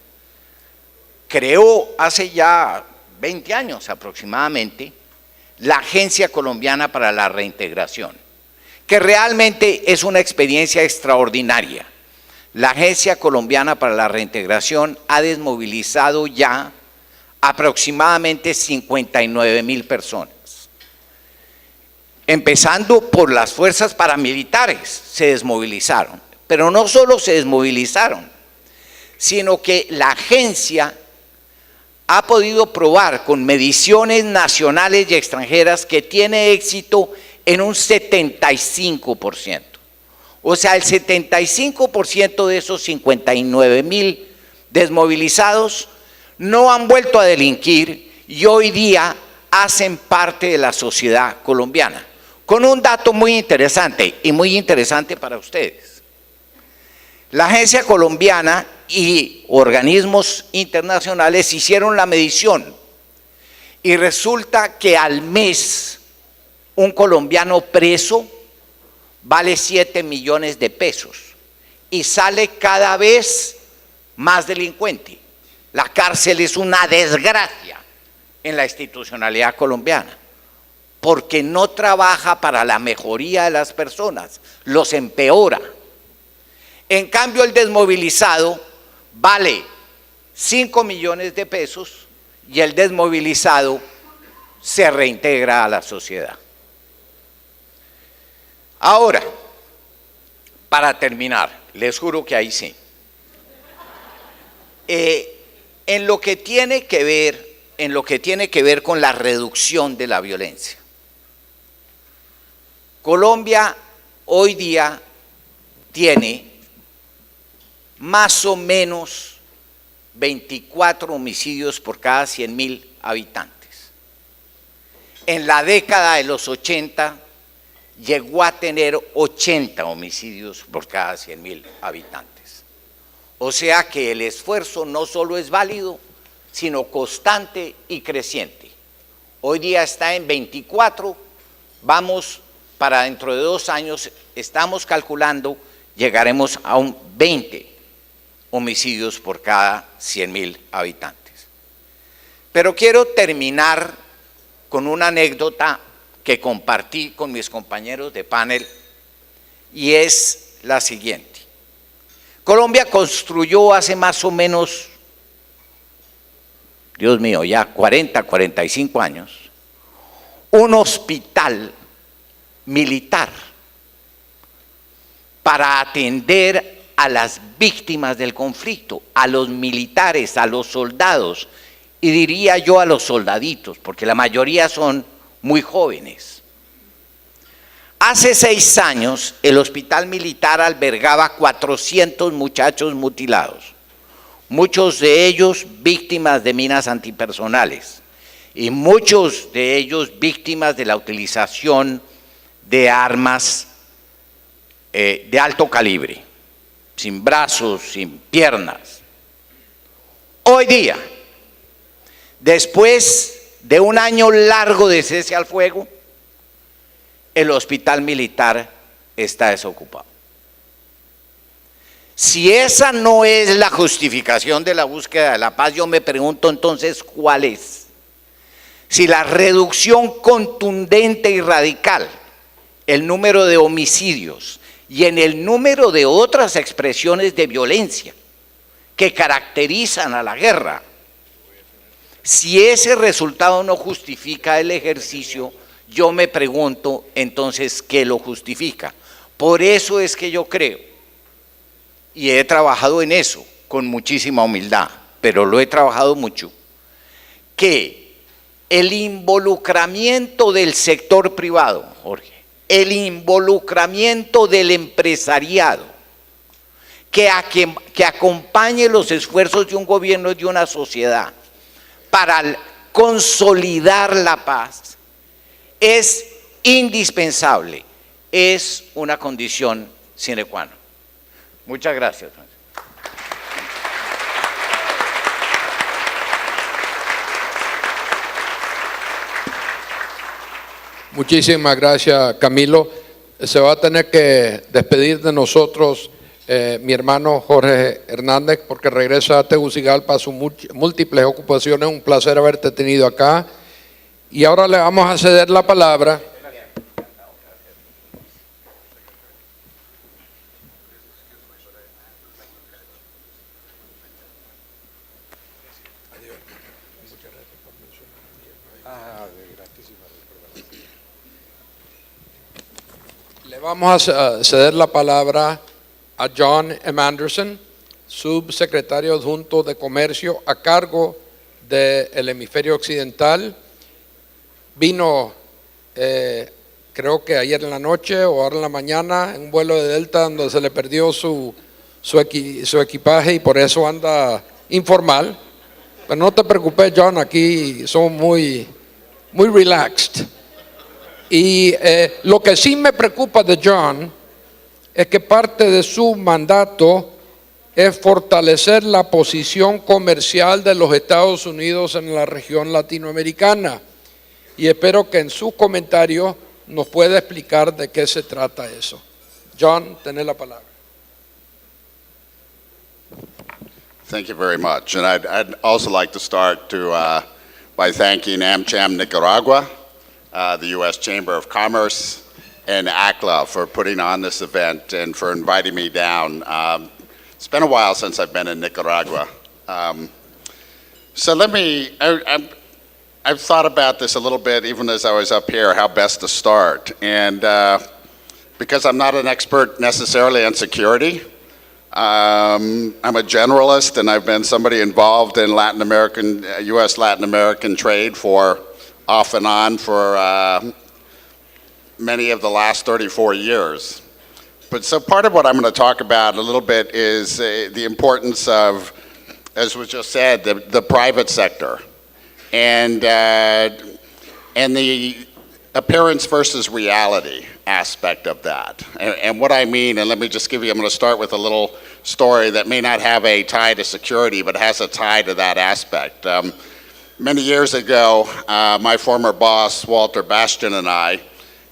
creó hace ya 20 años aproximadamente la Agencia Colombiana para la Reintegración, que realmente es una experiencia extraordinaria. La Agencia Colombiana para la Reintegración ha desmovilizado ya aproximadamente 59.000 personas. Empezando por las fuerzas paramilitares, se desmovilizaron. Pero no solo se desmovilizaron, sino que la agencia ha podido probar con mediciones nacionales y extranjeras que tiene éxito en un 75%. O sea, el 75% de esos 59.000 desmovilizados no han vuelto a delinquir y hoy día hacen parte de la sociedad colombiana. Con un dato muy interesante y muy interesante para ustedes. La Agencia Colombiana y organismos internacionales hicieron la medición y resulta que al mes un colombiano preso vale 7 millones de pesos y sale cada vez más delincuente. La cárcel es una desgracia en la institucionalidad colombiana porque no trabaja para la mejoría de las personas, los empeora. En cambio, el desmovilizado vale 5 millones de pesos y el desmovilizado se reintegra a la sociedad. Ahora, para terminar, les juro que ahí sí. En lo que tiene que ver con la reducción de la violencia. Colombia hoy día tiene más o menos 24 homicidios por cada 100.000 habitantes. En la década de los 80 llegó a tener 80 homicidios por cada 100.000 habitantes. O sea que el esfuerzo no solo es válido, sino constante y creciente. Hoy día está en 24, vamos para dentro de 2 años, estamos calculando, llegaremos a un 20 homicidios por cada 100.000 habitantes. Pero quiero terminar con una anécdota que compartí con mis compañeros de panel y es la siguiente. Colombia construyó hace más o menos, Dios mío, ya 40, 45 años, un hospital militar para atender a las víctimas del conflicto, a los militares, a los soldados, y diría yo a los soldaditos, porque la mayoría son muy jóvenes. Hace 6 años, el hospital militar albergaba 400 muchachos mutilados, muchos de ellos víctimas de minas antipersonales y muchos de ellos víctimas de la utilización de armas de alto calibre, sin brazos, sin piernas. Hoy día, después de un año largo de cese al fuego, el hospital militar está desocupado. Si esa no es la justificación de la búsqueda de la paz, yo me pregunto entonces ¿cuál es? Si la reducción contundente y radical, el número de homicidios y en el número de otras expresiones de violencia que caracterizan a la guerra, si ese resultado no justifica el ejercicio, yo me pregunto entonces ¿qué lo justifica? Por eso es que yo creo, y he trabajado en eso con muchísima humildad, pero lo he trabajado mucho, que el involucramiento del sector privado, Jorge, el involucramiento del empresariado, que acompañe los esfuerzos de un gobierno y de una sociedad para consolidar la paz, es indispensable, es una condición sine qua non. Muchas gracias. Muchísimas gracias, Camilo. Se va a tener que despedir de nosotros mi hermano Jorge Hernández porque regresa a Tegucigalpa a sus múltiples ocupaciones. Un placer haberte tenido acá. Y ahora le vamos a ceder la palabra. Le vamos a ceder la palabra a John M. Anderson, subsecretario adjunto de Comercio a cargo del hemisferio occidental. Vino, creo que ayer en la noche o ahora en la mañana, en un vuelo de Delta donde se le perdió su equipaje y por eso anda informal. Pero no te preocupes, John, aquí somos muy relaxed. Y lo que sí me preocupa de John es que parte de su mandato es fortalecer la posición comercial de los Estados Unidos en la región latinoamericana. Y espero que en su comentario nos pueda explicar de qué se trata eso. John, tenés la palabra. Thank you very much. And I'd also like to start by thanking AmCham Nicaragua, the U.S. Chamber of Commerce, and ACLA for putting on this event and for inviting me down. It's been a while since I've been in Nicaragua. So I've thought about this a little bit, even as I was up here, how best to start. And because I'm not an expert necessarily on security, I'm a generalist, and I've been somebody involved in Latin American, U.S. Latin American trade for off and on for many of the last 34 years. But so part of what I'm going to talk about a little bit is the importance of, as was just said, the private sector and the appearance versus reality aspect of that. And what I mean, and let me just give you, I'm going to start with a little story that may not have a tie to security, but has a tie to that aspect. Many years ago, my former boss, Walter Bastian, and I,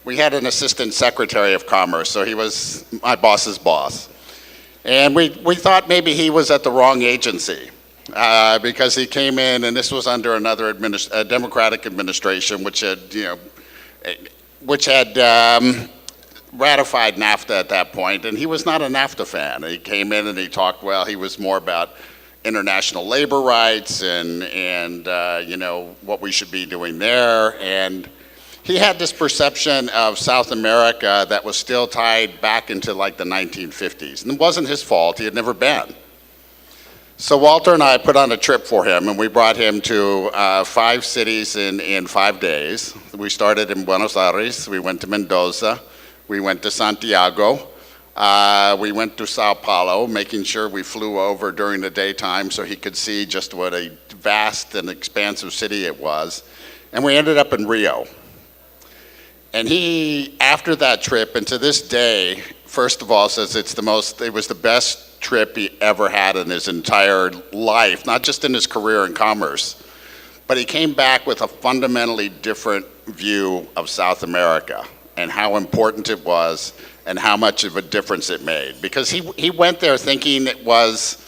we had an assistant secretary of commerce, so he was my boss's boss. And we thought maybe he was at the wrong agency because he came in, and this was under another Democratic administration, which had, ratified NAFTA at that point, and he was not a NAFTA fan. He came in and he talked, well, he was more about international labor rights and what we should be doing there. And he had this perception of South America that was still tied back into like the 1950s. And it wasn't his fault, he had never been. So Walter and I put on a trip for him, and we brought him to 5 cities in 5 days. We started in Buenos Aires, we went to Mendoza, we went to Santiago, we went to Sao Paulo, making sure we flew over during the daytime so he could see just what a vast and expansive city it was. And we ended up in Rio. And he, after that trip, and to this day, first of all, says it was the best trip he ever had in his entire life, not just in his career in commerce, but he came back with a fundamentally different view of South America and how important it was and how much of a difference it made. Because he went there thinking it was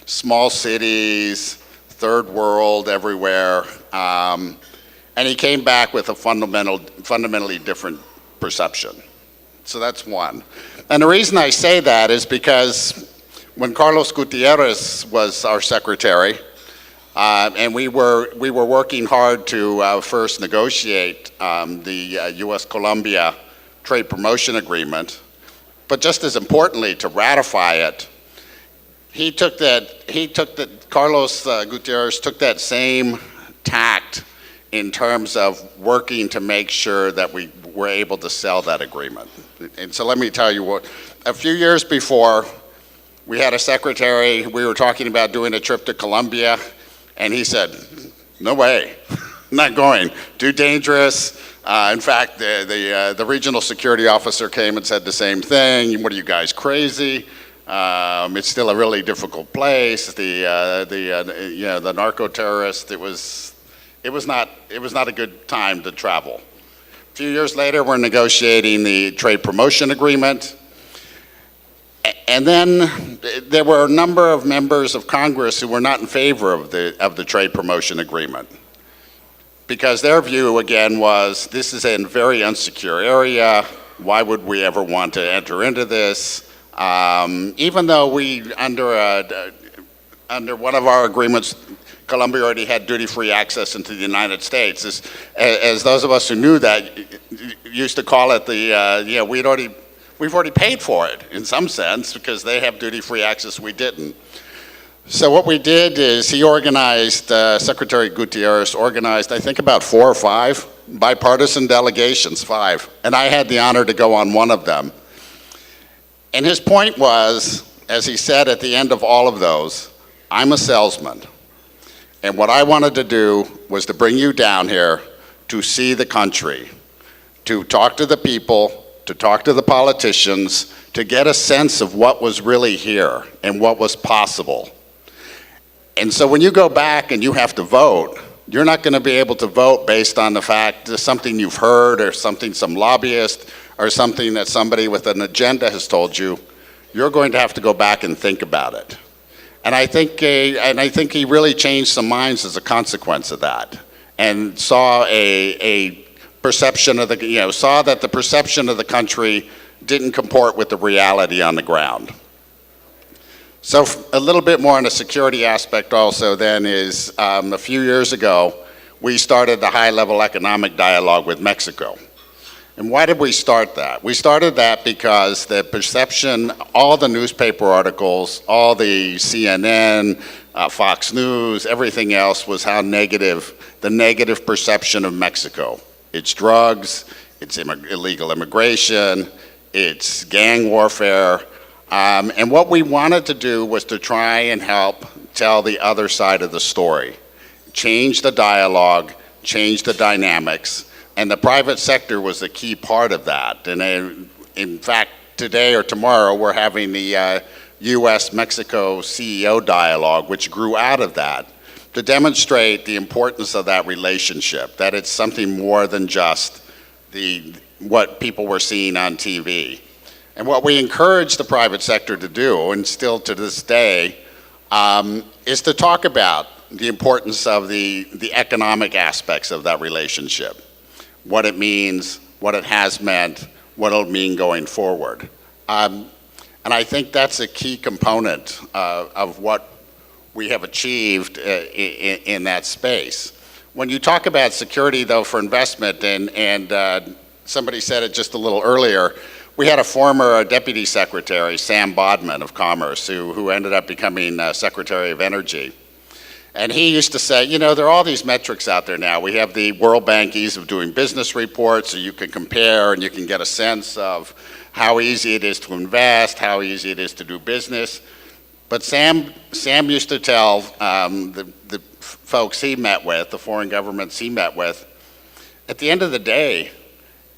small cities, third world everywhere, and he came back with a fundamentally different perception. So that's one. And the reason I say that is because when Carlos Gutierrez was our secretary, and we were working hard to first negotiate the U.S.-Colombia trade promotion agreement, but just as importantly, to ratify it, Carlos Gutierrez took that same tact in terms of working to make sure that we were able to sell that agreement. And so let me tell you what, a few years before, we had a secretary, we were talking about doing a trip to Colombia, and he said, no way, not going, too dangerous. In fact, the regional security officer came and said the same thing, what are you guys, crazy? It's still a really difficult place, the narco-terrorists, it was not a good time to travel. A few years later, we're negotiating the trade promotion agreement. And then there were a number of members of Congress who were not in favor of the trade promotion agreement. Because their view, again, was this is a very unsecure area. Why would we ever want to enter into this? Even though we, under one of our agreements, Colombia already had duty-free access into the United States. As those of us who knew that used to call it we've already paid for it in some sense because they have duty-free access, we didn't. So what we did is he organized, Secretary Gutierrez organized, I think about 4 or 5 bipartisan delegations, 5. And I had the honor to go on one of them. And his point was, as he said at the end of all of those, I'm a salesman. And what I wanted to do was to bring you down here to see the country, to talk to the people, to talk to the politicians, to get a sense of what was really here and what was possible. And so when you go back and you have to vote, you're not going to be able to vote based on the fact that something you've heard or something some lobbyist or something that somebody with an agenda has told you. You're going to have to go back and think about it. And I think he really changed some minds as a consequence of that, and saw a perception of saw that the perception of the country didn't comport with the reality on the ground. So a little bit more on the security aspect also then is a few years ago, we started the high-level economic dialogue with Mexico. And why did we start that? We started that because the perception, all the newspaper articles, all the CNN, Fox News, everything else was how negative, the negative perception of Mexico. It's drugs, it's illegal immigration, it's gang warfare. And what we wanted to do was to try and help tell the other side of the story. Change the dialogue, change the dynamics, And the private sector was a key part of that. And in fact, today or tomorrow, we're having the U.S.-Mexico CEO dialogue, which grew out of that, to demonstrate the importance of that relationship, that it's something more than just what people were seeing on TV. And what we encourage the private sector to do, and still to this day, is to talk about the importance of the economic aspects of that relationship, what it means, what it has meant, what it'll mean going forward. And I think that's a key component of what we have achieved in that space. When you talk about security, though, for investment, and somebody said it just a little earlier, we had a former Deputy Secretary, Sam Bodman of Commerce, who ended up becoming Secretary of Energy. And he used to say, you know, there are all these metrics out there now. We have the World Bank Ease of Doing Business reports, so you can compare and you can get a sense of how easy it is to invest, how easy it is to do business. But Sam used to tell the folks he met with, the foreign governments he met with, at the end of the day,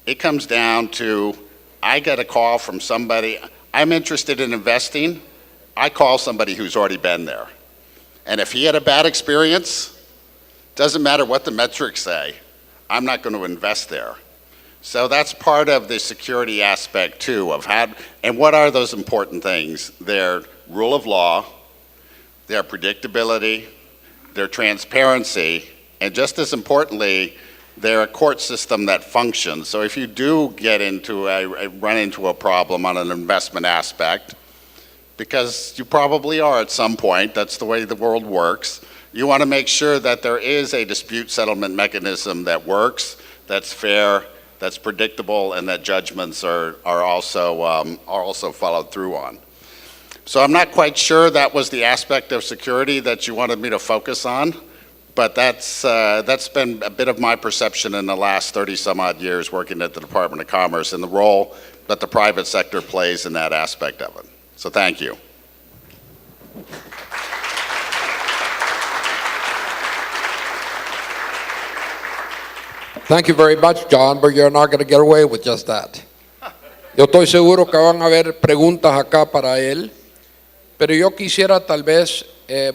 it comes down to, I get a call from somebody, I'm interested in investing, I call somebody who's already been there. And if he had a bad experience, doesn't matter what the metrics say, I'm not going to invest there. So that's part of the security aspect too, of how, and what are those important things? Their rule of law, their predictability, their transparency, and just as importantly, they're a court system that functions. So if you do get into run into a problem on an investment aspect, because you probably are at some point, that's the way the world works, you want to make sure that there is a dispute settlement mechanism that works, that's fair, that's predictable, and that judgments are also followed through on. So I'm not quite sure that was the aspect of security that you wanted me to focus on, but that's been a bit of my perception in the last 30 some odd years working at the Department of Commerce and the role that the private sector plays in that aspect of it. So thank you. Thank you very much, John, but you're not going to get away with just that. Yo estoy seguro que van a haber preguntas acá para él, pero yo quisiera tal vez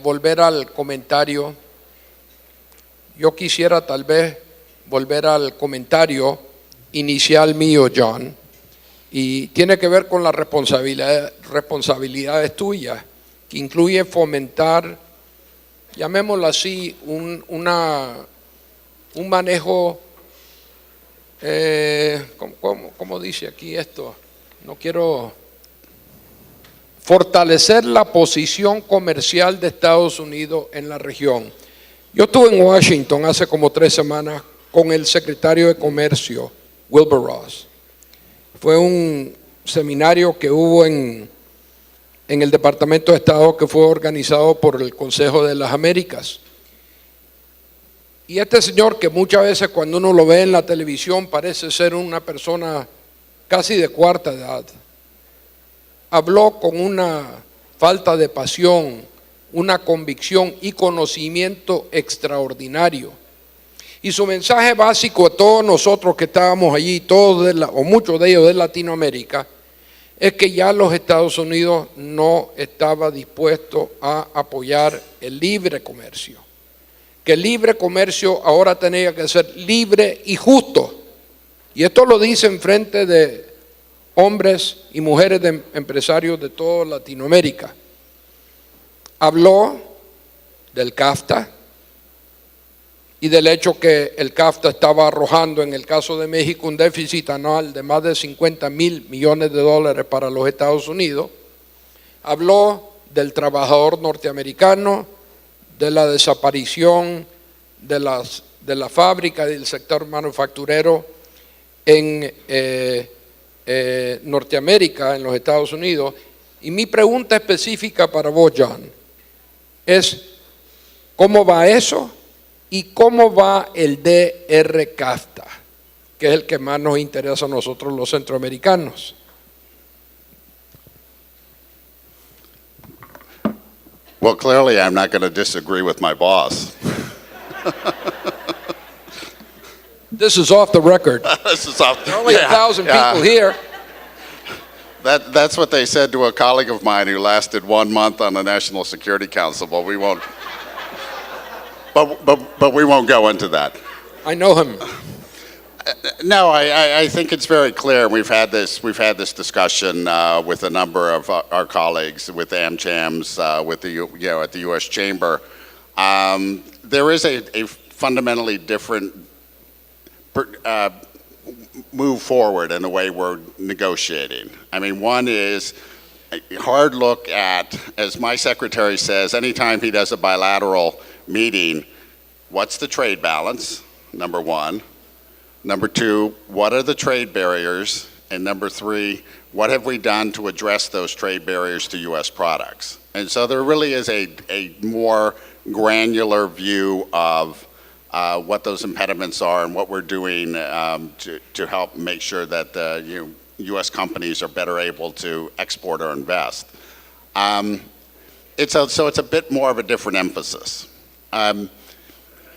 volver al comentario. Yo quisiera tal vez volver al comentario inicial mío, John, y tiene que ver con las responsabilidades tuyas, que incluye fomentar, llamémoslo así, un manejo, ¿cómo dice aquí esto? No quiero fortalecer la posición comercial de Estados Unidos en la región. Yo estuve en Washington hace como 3 semanas con el secretario de Comercio, Wilbur Ross. Fue un seminario que hubo en el Departamento de Estado que fue organizado por el Consejo de las Américas. Y este señor, que muchas veces cuando uno lo ve en la televisión parece ser una persona casi de cuarta edad, habló con una falta de pasión, una convicción y conocimiento extraordinario. Y su mensaje básico a todos nosotros que estábamos allí, todos o muchos de ellos de Latinoamérica, es que ya los Estados Unidos no estaba dispuesto a apoyar el libre comercio. Que el libre comercio ahora tenía que ser libre y justo. Y esto lo dice en frente de hombres y mujeres de empresarios de toda Latinoamérica. Habló del CAFTA y del hecho que el CAFTA estaba arrojando en el caso de México un déficit anual de más de $50,000 millones para los Estados Unidos. Habló del trabajador norteamericano, de la desaparición de la fábrica y del sector manufacturero en Norteamérica, en los Estados Unidos. Y mi pregunta específica para vos, John, es ¿cómo va eso? ¿Y cómo va el DR-CAFTA? Que es el que más nos interesa a nosotros los centroamericanos. Well, clearly I'm not going to disagree with my boss. This is off the record. This is off. There are only 1,000 people here. That's what they said to a colleague of mine who lasted 1 month on the National Security Council, but we won't. But we won't go into that. I know him. No, I think it's very clear. We've had this discussion with a number of our colleagues, with AmChams, with the at the U.S. Chamber. There is a fundamentally different move forward in the way we're negotiating. I mean, one is a hard look at, as my secretary says, anytime he does a bilateral meeting, what's the trade balance, number one. Number two, what are the trade barriers? And number three, what have we done to address those trade barriers to U.S. products? And so there really is a more granular view of what those impediments are and what we're doing to help make sure that U.S. companies are better able to export or invest. So it's a bit more of a different emphasis.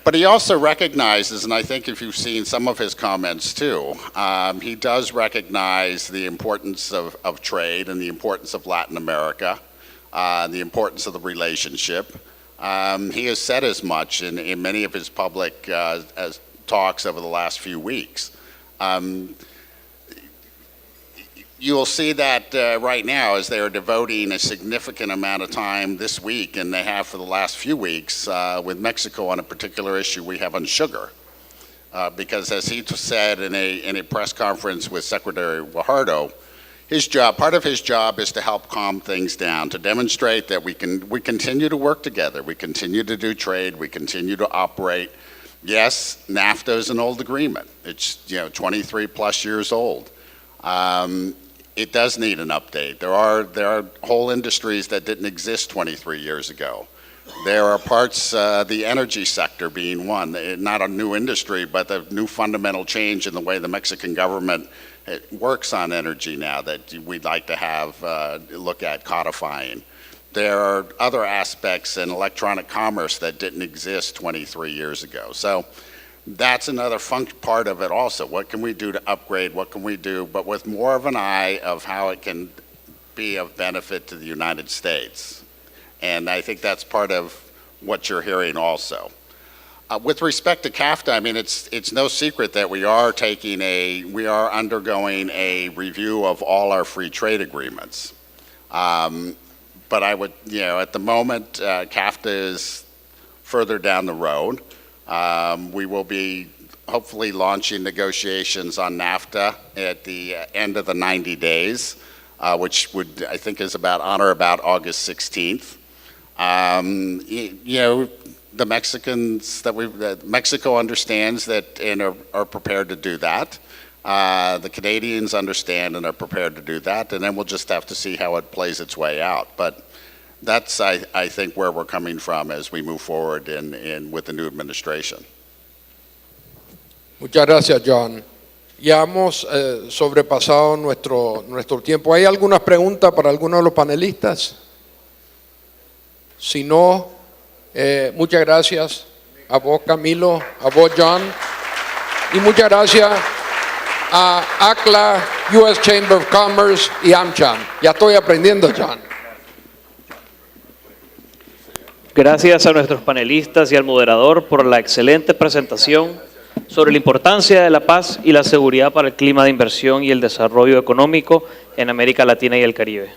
But he also recognizes, and I think if you've seen some of his comments too, he does recognize the importance of trade and the importance of Latin America, the importance of the relationship. He has said as much in many of his public talks over the last few weeks. You'll see that right now as they are devoting a significant amount of time this week, and they have for the last few weeks, with Mexico on a particular issue we have on sugar. Because as he said in a press conference with Secretary Guajardo, part of his job is to help calm things down, to demonstrate that we continue to work together, we continue to do trade, we continue to operate. Yes, NAFTA is an old agreement. It's 23 plus years old. It does need an update. There are whole industries that didn't exist 23 years ago. There are parts, the energy sector being one, not a new industry, but the new fundamental change in the way the Mexican government works on energy now that we'd like to have look at codifying. There are other aspects in electronic commerce that didn't exist 23 years ago. So that's another part of it also. What can we do to upgrade? What can we do? But with more of an eye of how it can be of benefit to the United States. And I think that's part of what you're hearing also. With respect to CAFTA, I mean, it's no secret that we are undergoing a review of all our free trade agreements. But I would, at the moment, CAFTA is further down the road. We will be hopefully launching negotiations on NAFTA at the end of the 90 days, which I think is about August 16th. The Mexicans Mexico understands that and are prepared to do that. The Canadians understand and are prepared to do that, and then we'll just have to see how it plays its way out. But that's, I think, where we're coming from as we move forward with the new administration. Muchas gracias, John. Ya hemos sobrepasado nuestro tiempo. ¿Hay algunas preguntas para alguno de los panelistas? Si no, muchas gracias a vos, Camilo, a vos, John, y muchas gracias a ACLA, U.S. Chamber of Commerce y AmCham. Ya estoy aprendiendo, John. Gracias a nuestros panelistas y al moderador por la excelente presentación sobre la importancia de la paz y la seguridad para el clima de inversión y el desarrollo económico en América Latina y el Caribe.